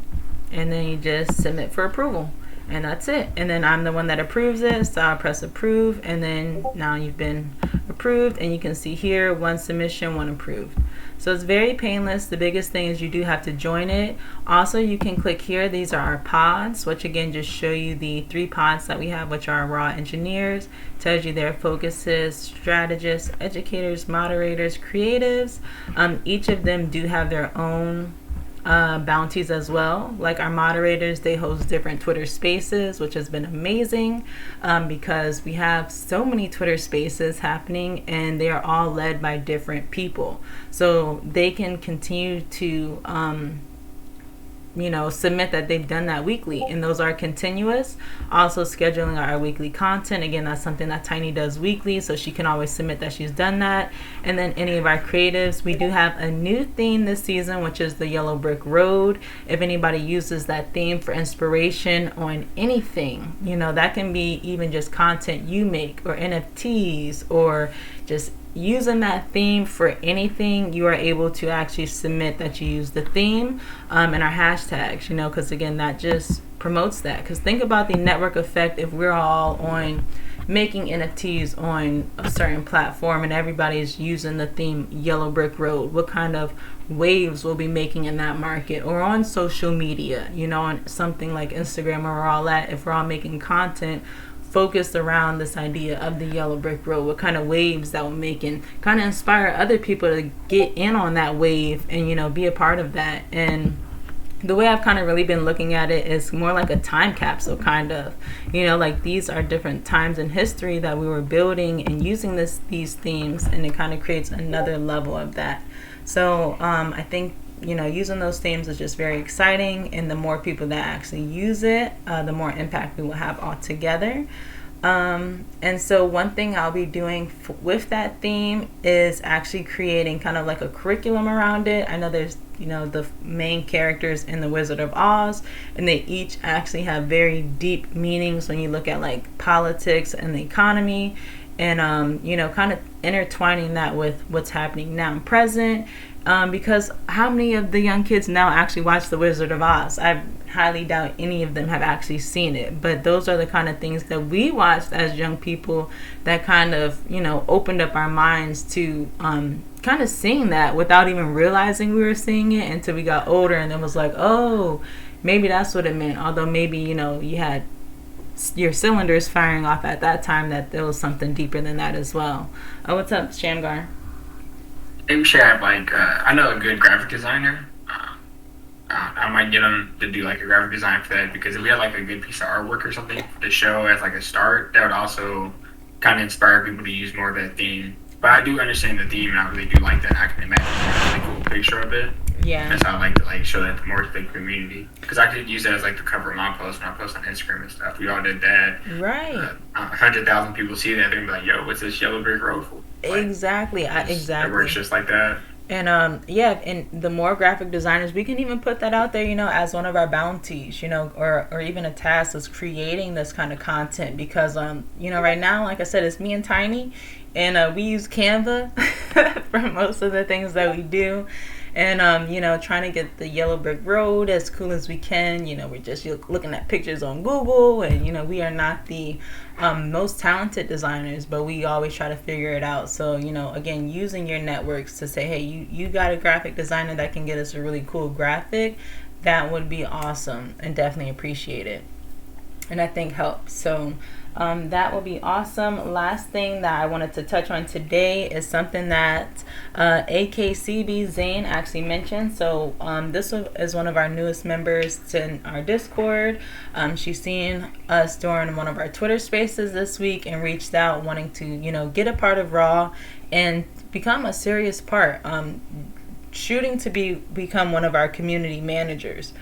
And then you just submit for approval. And that's it. And then I'm the one that approves it. So I'll press approve. And then now you've been approved. And you can see here, one submission, one approved. So it's very painless. The biggest thing is you do have to join it. Also, you can click here. These are our pods, which again just show you the 3 pods that we have, which are raw engineers. Tells you their focuses, strategists, educators, moderators, creatives. Each of them do have their own bounties as well. Like our moderators, they host different Twitter spaces, which has been amazing because we have so many Twitter spaces happening and they are all led by different people. So they can continue to you know, submit that they've done that weekly, and those are continuous. Also scheduling our weekly content, again, that's something that Tiny does weekly, so she can always submit that she's done that. And then any of our creatives, we do have a new theme this season, which is the Yellow Brick Road. If anybody uses that theme for inspiration on anything, you know, that can be even just content you make or NFTs or just using that theme for anything, you are able to actually submit that you use the theme and our hashtags, you know, because again, that just promotes that. Because think about the network effect if we're all on making NFTs on a certain platform and everybody's using the theme Yellow Brick Road. What kind of waves we'll be making in that market, or on social media, you know, on something like Instagram or all that. If we're all making content focused around this idea of the Yellow Brick Road, what kind of waves that will make and kind of inspire other people to get in on that wave and, you know, be a part of that. And the way I've kind of really been looking at it is more like a time capsule, kind of, you know, like these are different times in history that we were building and using these themes, and it kind of creates another level of that. So I think, you know, using those themes is just very exciting, and the more people that actually use it, the more impact we will have altogether. And so one thing I'll be doing with that theme is actually creating kind of like a curriculum around it. I know there's, the main characters in The Wizard of Oz, and they each actually have very deep meanings when you look at like politics and the economy, and kind of intertwining that with what's happening now and present. Because how many of the young kids now actually watch The Wizard of Oz? I highly doubt any of them have actually seen it. But those are the kind of things that we watched as young people that kind of, opened up our minds to kind of seeing that without even realizing we were seeing it until we got older, and then was like, oh, maybe that's what it meant. Although maybe, you had your cylinders firing off at that time, that there was something deeper than that as well. What's up, Shamgar? Maybe we should have I know a good graphic designer. I might get him to do like a graphic design for that, because if we had like a good piece of artwork or something to show as like a start, that would also kind of inspire people to use more of that theme. But I do understand the theme, and I really do like that. I can imagine a really cool picture of it. Yeah. That's how I like to like show that more to the community, because I could use that as like the cover of my post when I post on Instagram and stuff. We all did that. Right. 100,000 people see that, they're gonna be like, "Yo, what's this yellow brick road for?" Like, exactly. It works just like that. And and the more graphic designers, we can even put that out there, as one of our bounties, or even a task is creating this kind of content, because right now, like I said, it's me and Tiny, and we use Canva for most of the things that we do. And trying to get the yellow brick road as cool as we can. We're just looking at pictures on Google, and we are not the most talented designers, but we always try to figure it out. So again, using your networks to say, hey, you got a graphic designer that can get us a really cool graphic, that would be awesome, and definitely appreciate it, and I think helps. So that will be awesome. Last thing that I wanted to touch on today is something that AKCB Zane actually mentioned. So this is one of our newest members to our Discord. She's seen us during one of our Twitter spaces this week and reached out wanting to, get a part of RAW and become a serious part, shooting to become one of our community managers.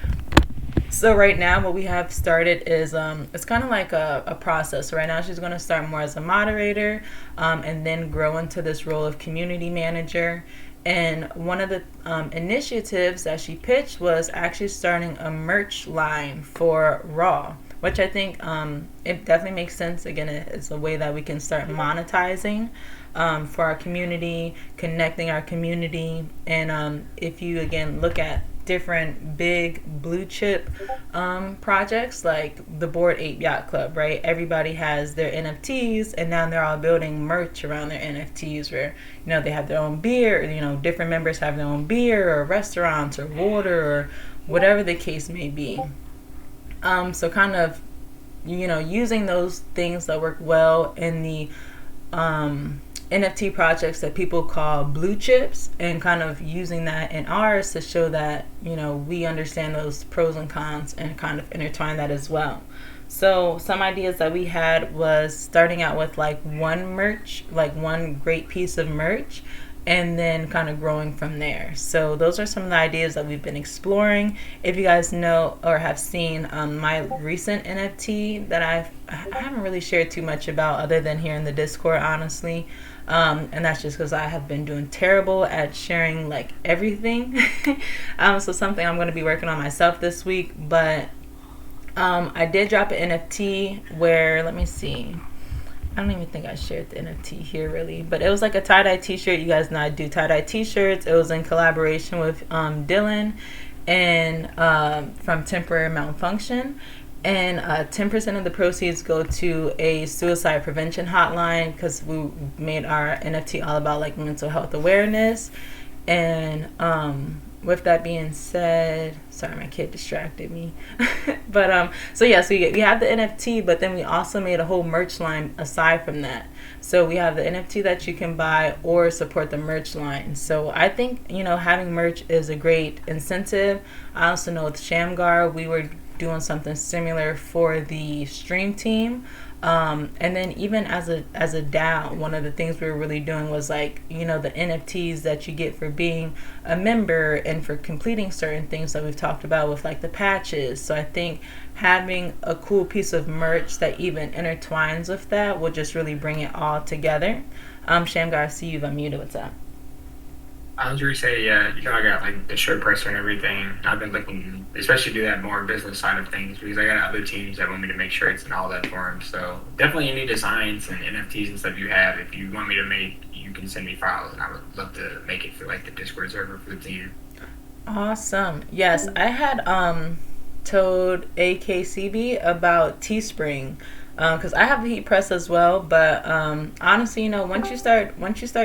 So right now what we have started is it's kind of like a process. Right now she's going to start more as a moderator, and then grow into this role of community manager. And one of the initiatives that she pitched was actually starting a merch line for RAW, which I think it definitely makes sense. Again, it's a way that we can start monetizing for our community, connecting our community. And if you again look at different big blue chip projects like the Bored Ape Yacht Club, right? Everybody has their NFTs, and now they're all building merch around their NFTs where, they have their own beer, different members have their own beer or restaurants or water or whatever the case may be. So kind of, using those things that work well in the NFT projects that people call blue chips, and kind of using that in ours to show that we understand those pros and cons and kind of intertwine that as well. So some ideas that we had was starting out with like one great piece of merch, and then kind of growing from there. So those are some of the ideas that we've been exploring. If you guys know or have seen my recent NFT that I haven't really shared too much about other than here in the Discord, honestly. And that's just because I have been doing terrible at sharing like everything. So something I'm going to be working on myself this week. But I did drop an NFT where, let me see, I don't even think I shared the NFT here really, but it was like a tie-dye t-shirt. You guys know I do tie-dye t-shirts. It was in collaboration with Dylan and from Temporary Malfunction. And 10% of the proceeds go to a suicide prevention hotline, because we made our NFT all about like mental health awareness. And with that being said, sorry, my kid distracted me. But so we have the NFT, but then we also made a whole merch line aside from that. So we have the NFT that you can buy or support the merch line. So I think having merch is a great incentive. I also know with Shamgar, we were doing something similar for the stream team. And then even as a DAO, one of the things we were really doing was like, the NFTs that you get for being a member and for completing certain things that we've talked about with like the patches. So I think having a cool piece of merch that even intertwines with that will just really bring it all together. Shamgar, I see you've unmuted. What's up? I was going to say, yeah, I got like the shirt presser and everything. I've been looking, especially do that more business side of things because I got other teams that want me to make shirts and all that for them. So definitely any designs and NFTs and stuff you have, if you want me to make, you can send me files and I would love to make it for like the Discord server for the team. Awesome. Yes, I had told AKCB about Teespring because I have a heat press as well. But honestly, once you start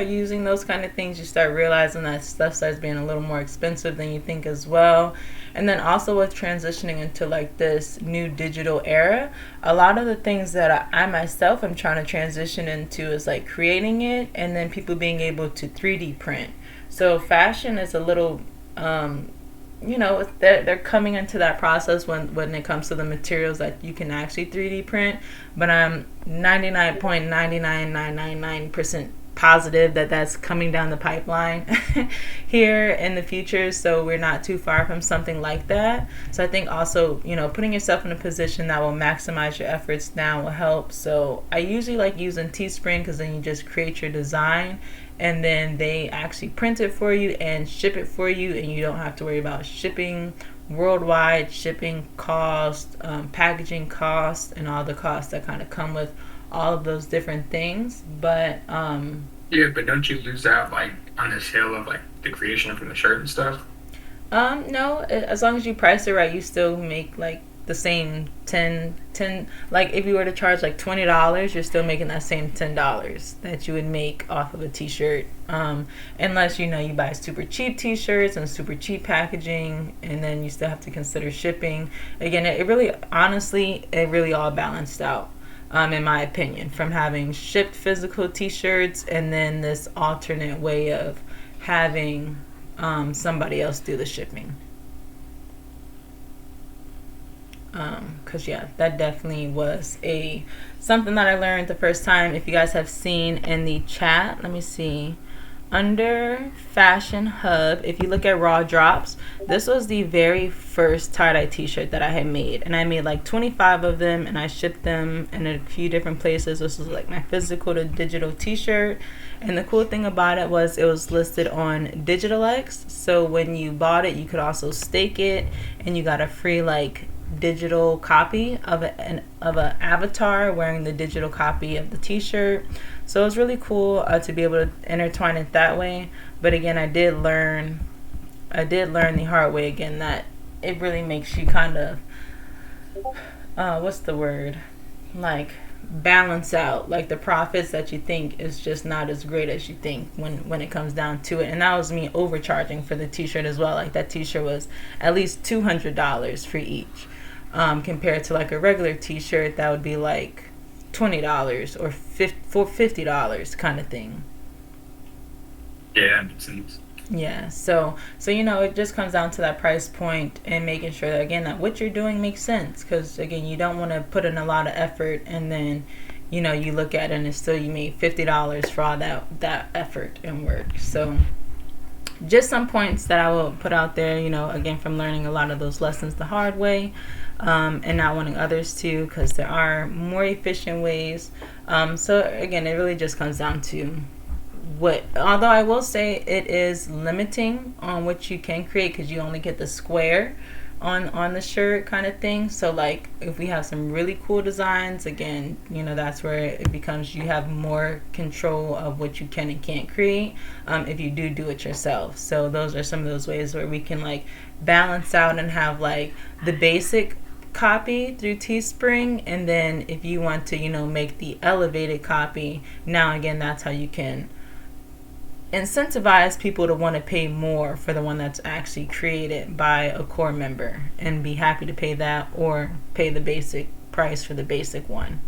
using those kind of things, you start realizing that stuff starts being a little more expensive than you think as well. And then also with transitioning into like this new digital era, a lot of the things that I myself am trying to transition into is like creating it and then people being able to 3D print. So fashion is a little they're coming into that process when it comes to the materials that you can actually 3D print, but I'm 99.99999% positive that that's coming down the pipeline here in the future, so we're not too far from something like that. So I think also, putting yourself in a position that will maximize your efforts now will help. So I usually like using Teespring because then you just create your design and then they actually print it for you and ship it for you, and you don't have to worry about shipping worldwide, shipping cost, packaging cost, and all the costs that kind of come with all of those different things. But yeah, but don't you lose out like on the sale of like the creation from the shirt and stuff? No, as long as you price it right, you still make like the same 10 like if you were to charge like $20, you're still making that same $10 that you would make off of a t-shirt, unless you buy super cheap t-shirts and super cheap packaging, and then you still have to consider shipping. Again, it really all balanced out, in my opinion, from having shipped physical t-shirts and then this alternate way of having somebody else do the shipping. Because that definitely was something that I learned the first time. If you guys have seen in the chat, let me see, under Fashion Hub, if you look at Raw Drops, this was the very first tie-dye t-shirt that I had made, and I made like 25 of them and I shipped them in a few different places. This was like my physical to digital t-shirt, and the cool thing about it was listed on DigitalX, so when you bought it you could also stake it and you got a free like digital copy of an avatar wearing the digital copy of the t-shirt. So it was really cool to be able to intertwine it that way. But again, I did learn the hard way again that it really makes you kind of what's the word, like balance out like the profits that you think is just not as great as you think when it comes down to it. And that was me overcharging for the t-shirt as well. Like that t-shirt was at least $200 for each, compared to like a regular t-shirt that would be like $20 or $50 kind of thing. Yeah, that makes sense. Yeah, so it just comes down to that price point and making sure that again that what you're doing makes sense, because again you don't want to put in a lot of effort and then you look at it and it's still you made $50 for all that effort and work. So just some points that I will put out there, again from learning a lot of those lessons the hard way, and not wanting others to, because there are more efficient ways. So again, it really just comes down to although I will say it is limiting on what you can create, because you only get the square on the shirt kind of thing. So like if we have some really cool designs, again, that's where it becomes you have more control of what you can and can't create, if you do it yourself. So those are some of those ways where we can like balance out and have like the basic copy through Teespring, and then if you want to make the elevated copy, now again that's how you can incentivize people to want to pay more for the one that's actually created by a core member and be happy to pay that, or pay the basic price for the basic one.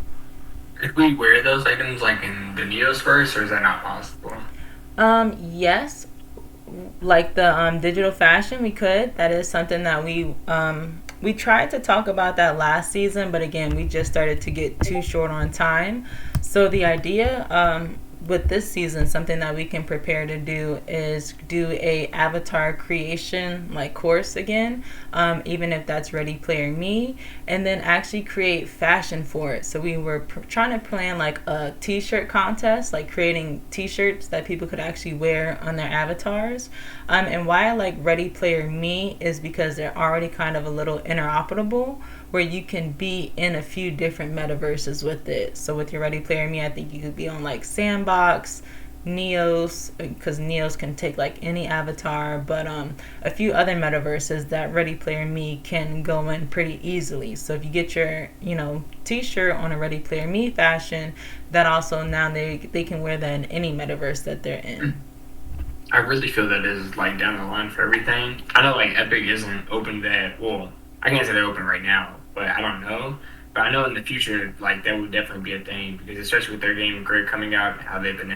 Could we wear those items like in the Neos first, or is that not possible? Yes, like the digital fashion, we could. That is something that we We tried to talk about that last season, but again, we just started to get too short on time. So the idea with this season, something that we can prepare to do is do a avatar creation like course again, even if that's Ready Player Me, and then actually create fashion for it. So we were trying to plan like a t-shirt contest, like creating t-shirts that people could actually wear on their avatars. And why I like Ready Player Me is because they're already kind of a little interoperable, where you can be in a few different metaverses with it. So with your Ready Player Me, I think you could be on like Sandbox, Neos, because Neos can take like any avatar, but a few other metaverses that Ready Player Me can go in pretty easily. So if you get your, t-shirt on a Ready Player Me fashion, that also now they can wear that in any metaverse that they're in. I really feel that is like down the line for everything. I know like Epic isn't open to that. Well, I can't say they're open right now, but I don't know. But I know in the future, like that would definitely be a thing because especially with their game Grid coming out, how they've been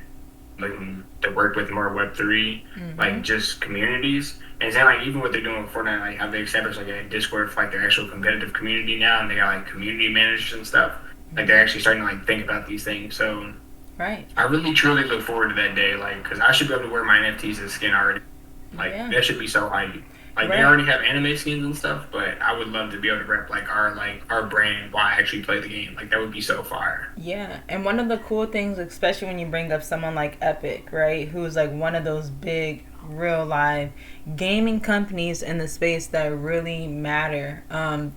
looking to work with more Web3, like just communities. And then like even what they're doing with Fortnite, like how they established like a Discord for like their actual competitive community now, and they got like community managers and stuff. Like they're actually starting to like think about these things. So right, I really truly look forward to that day, like because I should be able to wear my NFTs as skin already. Like that should be so hype. Like they already have anime skins and stuff, but I would love to be able to rep like our brand while I actually play the game. Like that would be so fire. Yeah, and one of the cool things, especially when you bring up someone like Epic, right, who's like one of those big real live gaming companies in the space that really matter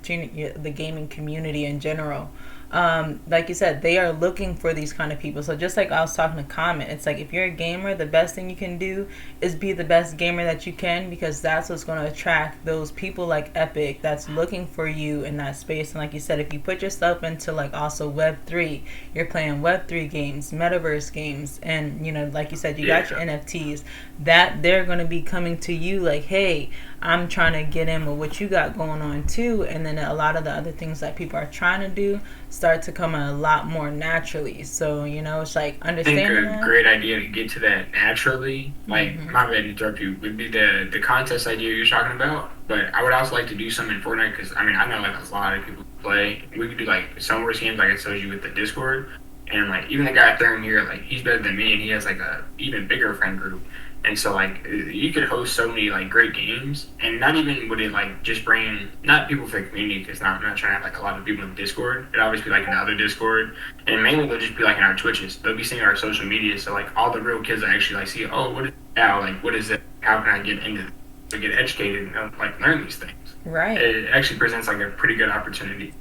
to the gaming community in general. Like you said, they are looking for these kind of people. So just like I was talking to Comment, it's like if you're a gamer, the best thing you can do is be the best gamer that you can, because that's what's going to attract those people like Epic that's looking for you in that space. And like you said, if you put yourself into like also Web3, you're playing Web3 games, metaverse games, and like you said, you got your NFTs, that they're going to be coming to you like, hey, I'm trying to get in with what you got going on too. And then a lot of the other things that people are trying to do start to come a lot more naturally. So, it's like understanding. I think a great idea to get to that naturally, like my bad to interrupt you, would be the contest idea you're talking about. But I would also like to do something in Fortnite because I know like a lot of people play. We could do like Summer games like I told you with the Discord. And like even the guy throwing here, like he's better than me and he has like a even bigger friend group. And so, like, you could host so many, like, great games, and not even would it, like, just bring, not people for the community, because I'm not trying to have, like, a lot of people in Discord. It'd always be, like, in other Discord, and mainly they'll just be, like, in our Twitches. They'll be seeing our social media, so, like, all the real kids will actually, like, see, oh, what is now? Like, what is it? How can I get into this? To get educated and, like, learn these things. Right. It actually presents, like, a pretty good opportunity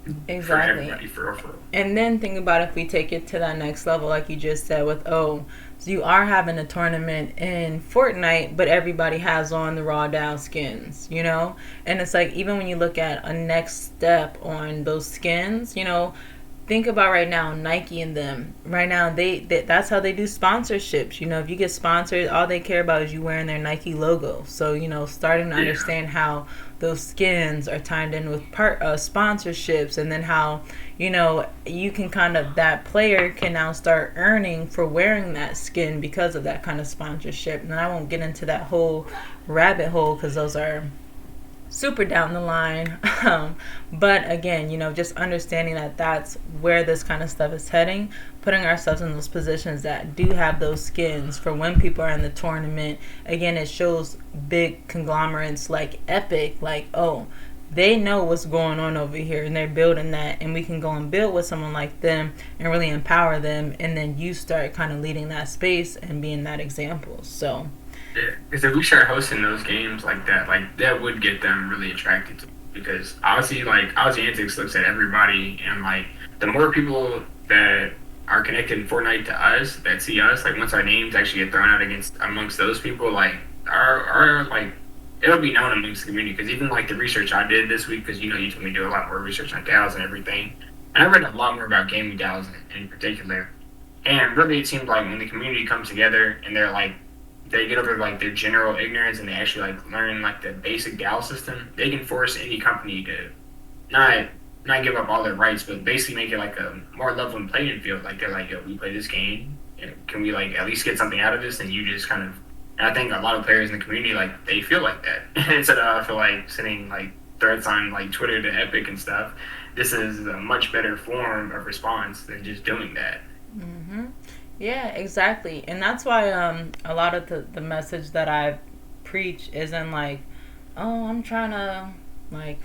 for everybody, for real. And then think about if we take it to that next level, like you just said, with, so you are having a tournament in Fortnite, but everybody has on the RAW DAO skins, And it's like, even when you look at a next step on those skins, think about right now Nike and them. Right now, they that's how they do sponsorships. If you get sponsored, all they care about is you wearing their Nike logo. So, starting to understand how those skins are tied in with sponsorships, and then how you can kind of, that player can now start earning for wearing that skin because of that kind of sponsorship. And I won't get into that whole rabbit hole because those are super down the line. But again, just understanding that that's where this kind of stuff is heading, putting ourselves in those positions that do have those skins for when people are in the tournament. Again, it shows big conglomerates like Epic, like, oh, they know what's going on over here and they're building that, and we can go and build with someone like them and really empower them, and then you start kind of leading that space and being that example. So yeah, because if we start hosting those games like that would get them really attracted to it. Because obviously, like, Ozzy Antics looks at everybody, and like the more people that are connected in Fortnite to us, that see us, like once our names actually get thrown out amongst those people, like our like it'll be known amongst the community. Because even like the research I did this week, because you told me to do a lot more research on DAOs and everything, and I read a lot more about gaming DAOs in particular. And really, it seems like when the community comes together and they're like, they get over like their general ignorance and they actually like learn like the basic DAO system, they can force any company to not give up all their rights, but basically make it like a more level playing field. Like they're like, yo, we play this game, and can we like at least get something out of this? And you just kind of, and I think a lot of players in the community, like, they feel like that instead of I feel like sitting like threats on like Twitter to Epic and stuff, this is a much better form of response than just doing that. Mm-hmm. Yeah, exactly. And that's why a lot of the message that I preach isn't like, oh, I'm trying to like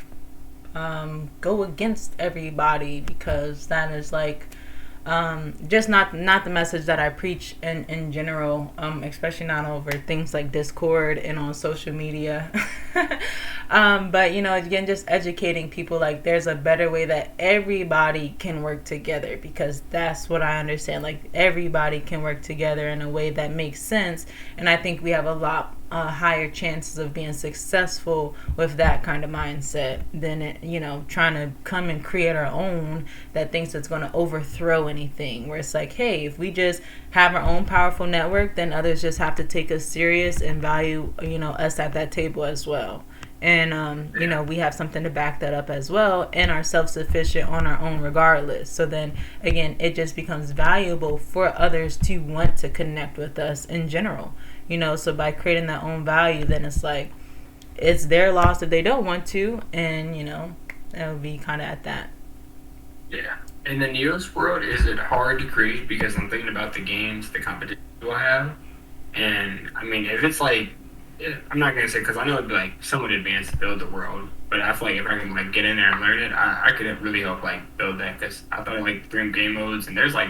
go against everybody, because that is like just not the message that I preach in general, especially not over things like Discord and on social media. But again, just educating people like there's a better way that everybody can work together, because that's what I understand. Like everybody can work together in a way that makes sense, and I think we have a lot higher chances of being successful with that kind of mindset than trying to come and create our own that thinks it's going to overthrow anything, where it's like, hey, if we just have our own powerful network, then others just have to take us serious and value us at that table as well. And we have something to back that up as well, and are self-sufficient on our own regardless. So then again, it just becomes valuable for others to want to connect with us in general. So by creating that own value, then it's like it's their loss if they don't want to, and it'll be kind of at that. Yeah. In the Neos world, is it hard to create? Because I'm thinking about the games, the competition we'll have, and I mean, if it's like, I'm not gonna say, because I know it'd be like somewhat advanced to build the world, but I feel like if I can like get in there and learn it, I could really help like build that, because I thought I like 3 game modes, and there's a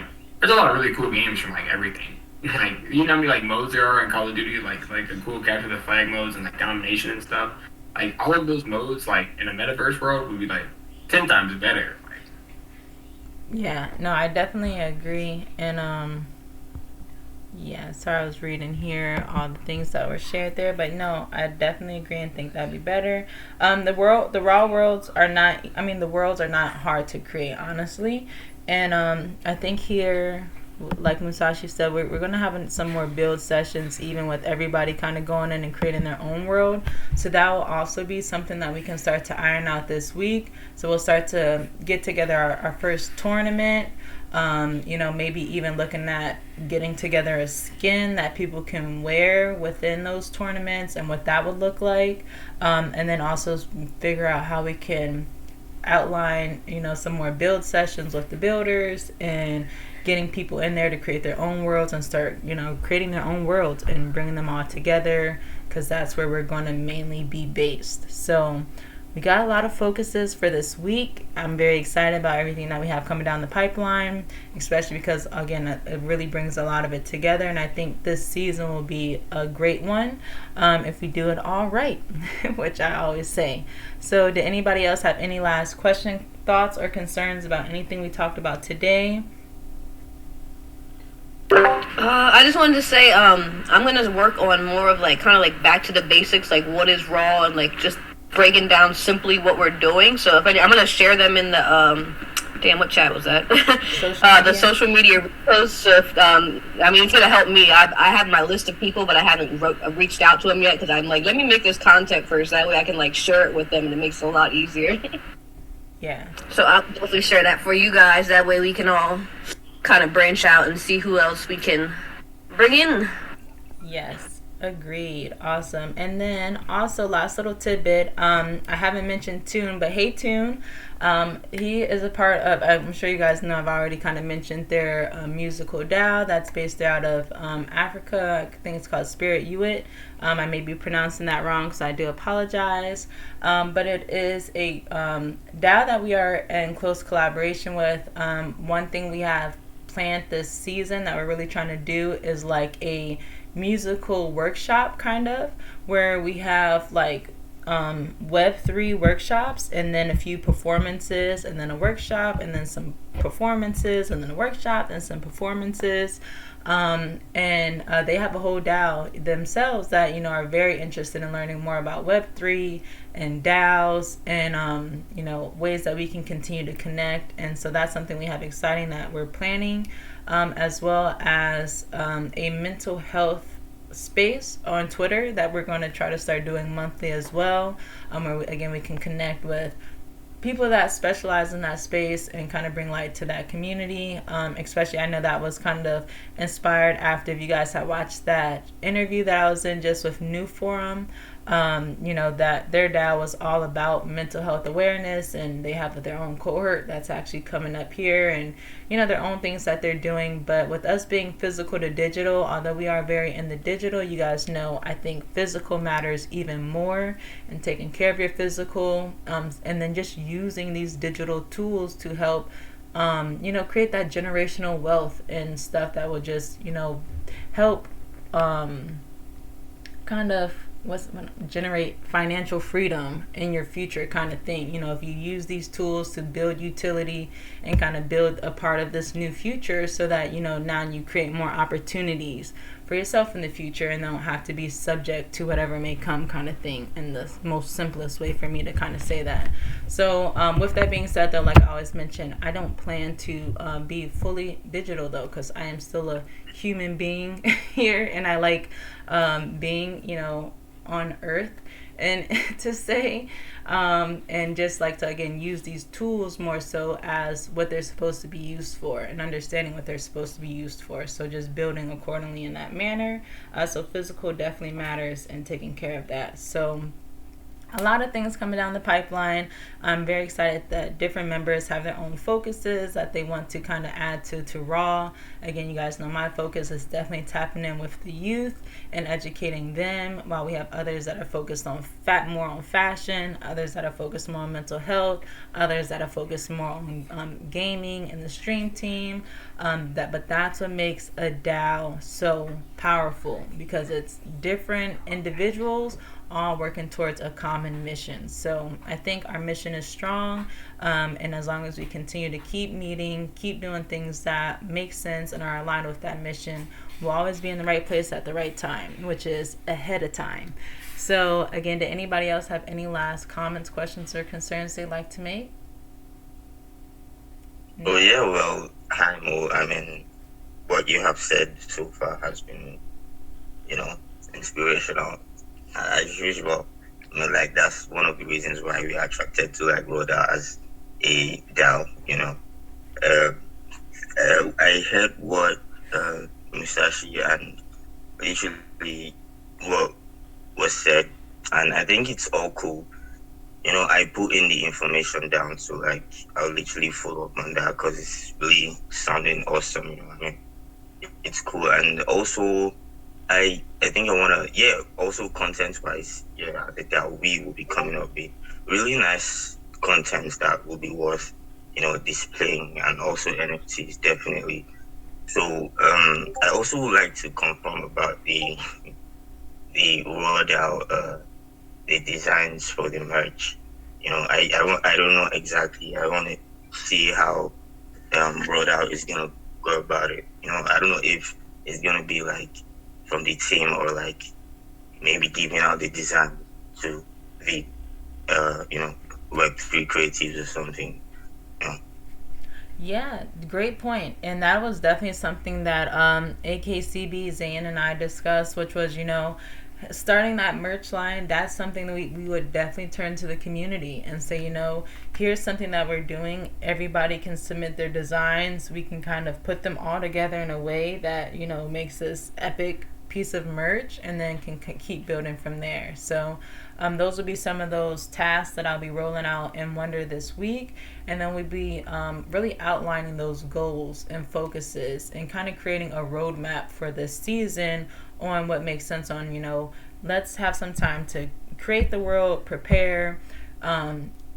lot of really cool games from like everything. Like, how many like modes there are in Call of Duty, like the cool capture the flag modes and like domination and stuff. Like all of those modes, like in a metaverse world, would be like 10 times better. Yeah, no, I definitely agree. And yeah, sorry, I was reading here all the things that were shared there, but no, I definitely agree and think that'd be better. The raw worlds are not. I mean, the worlds are not hard to create, honestly, and I think here, like Musashi said, we're going to have some more build sessions, even with everybody kind of going in and creating their own world. So that will also be something that we can start to iron out this week. So we'll start to get together our first tournament. Maybe even looking at getting together a skin that people can wear within those tournaments and what that would look like. And then also figure out how we can outline, some more build sessions with the builders, and getting people in there to create their own worlds and start, creating their own worlds and bringing them all together, because that's where we're going to mainly be based. So we got a lot of focuses for this week. I'm very excited about everything that we have coming down the pipeline, especially because, again, it really brings a lot of it together, and I think this season will be a great one if we do it all right, which I always say. So did anybody else have any last question, thoughts, or concerns about anything we talked about today? I just wanted to say, I'm gonna work on more of like kind of like back to the basics, like what is raw, and like just breaking down simply what we're doing. So I'm gonna share them in the what chat was that? The social media posts. So it's gonna help me. I have my list of people, but I haven't reached out to them yet, because I'm like, let me make this content first. That way I can like share it with them, and it makes it a lot easier. Yeah. So I'll definitely share that for you guys. That way we can all kind of branch out and see who else we can bring in. Yes, agreed. Awesome. And then also, last little tidbit, I haven't mentioned Toon, but hey Toon, he is a part of, I'm sure you guys know, I've already kind of mentioned their musical DAO that's based out of Africa. I think it's called Spirit Uit. I may be pronouncing that wrong, so I do apologize. But it is a DAO that we are in close collaboration with. One thing we have planned this season that we're really trying to do is like a musical workshop, kind of, where we have like Web3 workshops, and then a few performances, and then a workshop, and then some performances, and then a workshop, and some performances. And they have a whole DAO themselves that are very interested in learning more about Web3 and DAOs, and ways that we can continue to connect. And so that's something we have exciting that we're planning, as well as a mental health space on Twitter that we're going to try to start doing monthly as well, where we can connect with people that specialize in that space and kind of bring light to that community. Especially, I know that was kind of inspired after, if you guys had watched that interview that I was in just with New Forum, that their DAO was all about mental health awareness, and they have their own cohort that's actually coming up here, and their own things that they're doing. But with us being physical to digital, although we are very in the digital, you guys know I think physical matters even more, and taking care of your physical, and then just using these digital tools to help create that generational wealth and stuff that will just help kind of generate financial freedom in your future, kind of thing. If you use these tools to build utility and kind of build a part of this new future, so that now you create more opportunities for yourself in the future and don't have to be subject to whatever may come, kind of thing, in the most simplest way for me to kind of say that. So with that being said, though, like I always mention, I don't plan to be fully digital, though, because I am still a human being here, and I like being on earth, and to say and just like to again use these tools more so as what they're supposed to be used for, and understanding what they're supposed to be used for, so just building accordingly in that manner. So physical definitely matters, and taking care of that. So a lot of things coming down the pipeline. I'm very excited that different members have their own focuses that they want to kind of add to RAW. Again, you guys know my focus is definitely tapping in with the youth and educating them, while we have others that are focused on more on fashion, others that are focused more on mental health, others that are focused more on gaming and the stream team. But that's what makes a DAO so powerful, because it's different individuals all working towards a common mission. So I think our mission is strong, and as long as we continue to keep meeting, keep doing things that make sense and are aligned with that mission, we'll always be in the right place at the right time, which is ahead of time. So again, did anybody else have any last comments, questions, or concerns they'd like to make? Oh yeah, well, hi Mo. I mean, what you have said so far has been, inspirational. As usual, like that's one of the reasons why we are attracted to like RAW DAO as a DAO. I heard what Musashi and literally what was said, and I think it's all cool. I put in the information down, so like I'll literally follow up on that because it's really sounding awesome. It's cool, and also I think I wanna also content wise, I think that we will be coming up with really nice content that will be worth displaying, and also NFTs definitely. So I also would like to confirm about the RAW DAO, the designs for the merch. I don't know exactly. I want to see how RAW DAO is gonna go about it. I don't know if it's gonna be like from the team, or like maybe giving out the design to the Web3 creatives or something. Yeah, great point. And that was definitely something that AKCB, Zane, and I discussed, which was, starting that merch line. That's something that we would definitely turn to the community and say, here's something that we're doing. Everybody can submit their designs. We can kind of put them all together in a way that, makes this epic piece of merch, and then can keep building from there. So those will be some of those tasks that I'll be rolling out in Wonder this week, and then we'll be really outlining those goals and focuses, and kind of creating a roadmap for this season on what makes sense on, let's have some time to create the world, prepare,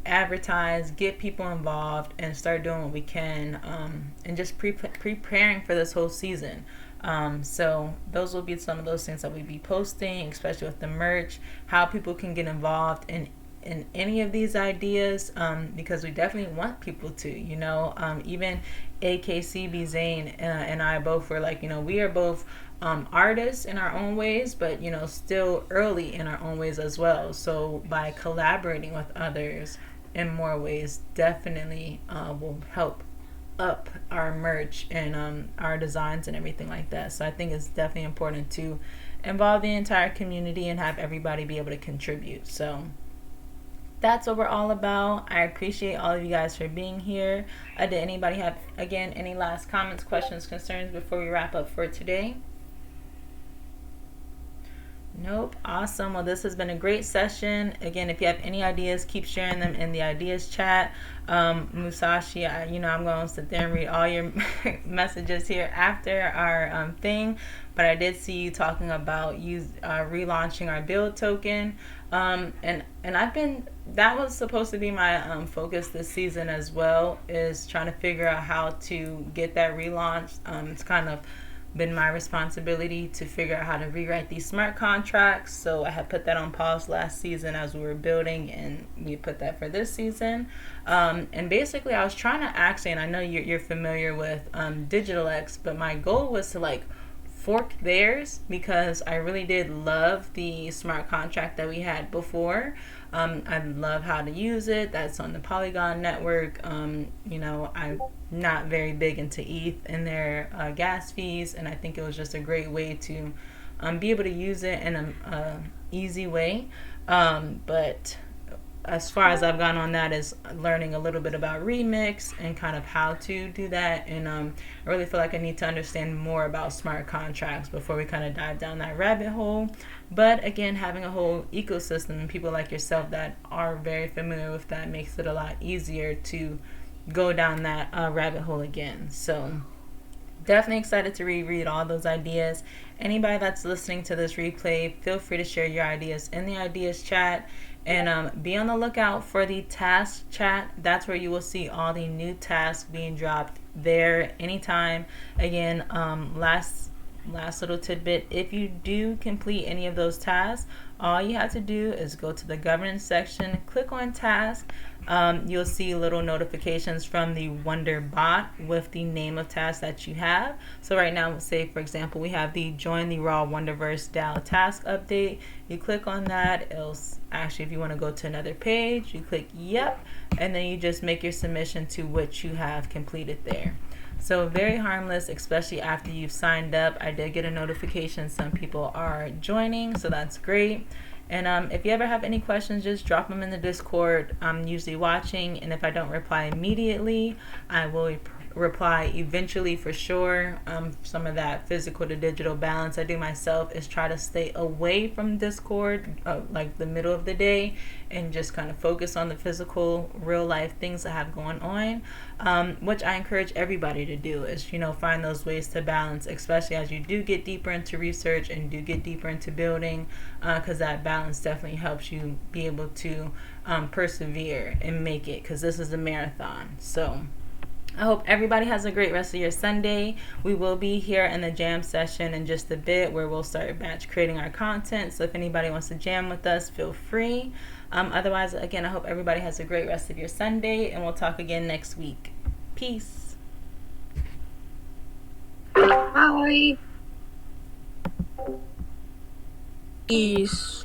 advertise, get people involved, and start doing what we can, and just preparing for this whole season. So those will be some of those things that we'll be posting, especially with the merch, how people can get involved in any of these ideas, because we definitely want people to, even AKCB Zane and I both were like, we are both artists in our own ways, but still early in our own ways as well. So by collaborating with others in more ways, definitely will help up our merch and our designs and everything like that. So I think it's definitely important to involve the entire community and have everybody be able to contribute. So that's what we're all about. I appreciate all of you guys for being here. Did anybody have, again, any last comments, questions, concerns before we wrap up for today? Nope. Awesome. Well, this has been a great session. Again, if you have any ideas, keep sharing them in the ideas chat. Musashi, I'm going to sit there and read all your messages here after our thing. But I did see you talking about relaunching our build token. And that was supposed to be my focus this season as well, is trying to figure out how to get that relaunched. It's kind of been my responsibility to figure out how to rewrite these smart contracts. So I had put that on pause last season as we were building, and we put that for this season. And basically, I was trying to actually, and I know you're familiar with Digital X, but my goal was to like fork theirs, because I really did love the smart contract that we had before. I love how to use it. That's on the Polygon network. I'm not very big into ETH and their gas fees, and I think it was just a great way to be able to use it in a easy way. But as far as I've gone on that is learning a little bit about Remix and kind of how to do that. And I really feel like I need to understand more about smart contracts before we kind of dive down that rabbit hole. But again, having a whole ecosystem and people like yourself that are very familiar with that makes it a lot easier to go down that rabbit hole again. So definitely excited to reread all those ideas. Anybody that's listening to this replay, feel free to share your ideas in the ideas chat. And be on the lookout for the task chat. That's where you will see all the new tasks being dropped there anytime. Again, last little tidbit, if you do complete any of those tasks, all you have to do is go to the governance section, click on task. You'll see little notifications from the Wonder bot with the name of task that you have. So right now, say for example, we have the Join the Raw Wonderverse DAO task update. You click on that. It'll actually, if you want to go to another page, you click yep, and then you just make your submission to what you have completed there. So very harmless, especially after you've signed up. I did get a notification some people are joining, so that's great. And if you ever have any questions, just drop them in the Discord. I'm usually watching, and if I don't reply immediately, I will reply eventually for sure. Some of that physical to digital balance I do myself is try to stay away from Discord like the middle of the day and just kind of focus on the physical real life things I have going on, which I encourage everybody to do, is find those ways to balance, especially as you do get deeper into research and do get deeper into building, because that balance definitely helps you be able to persevere and make it, because this is a marathon. So I hope everybody has a great rest of your Sunday. We will be here in the jam session in just a bit, where we'll start batch creating our content. So if anybody wants to jam with us, feel free. Otherwise, again, I hope everybody has a great rest of your Sunday, and we'll talk again next week. Peace. Bye. Peace.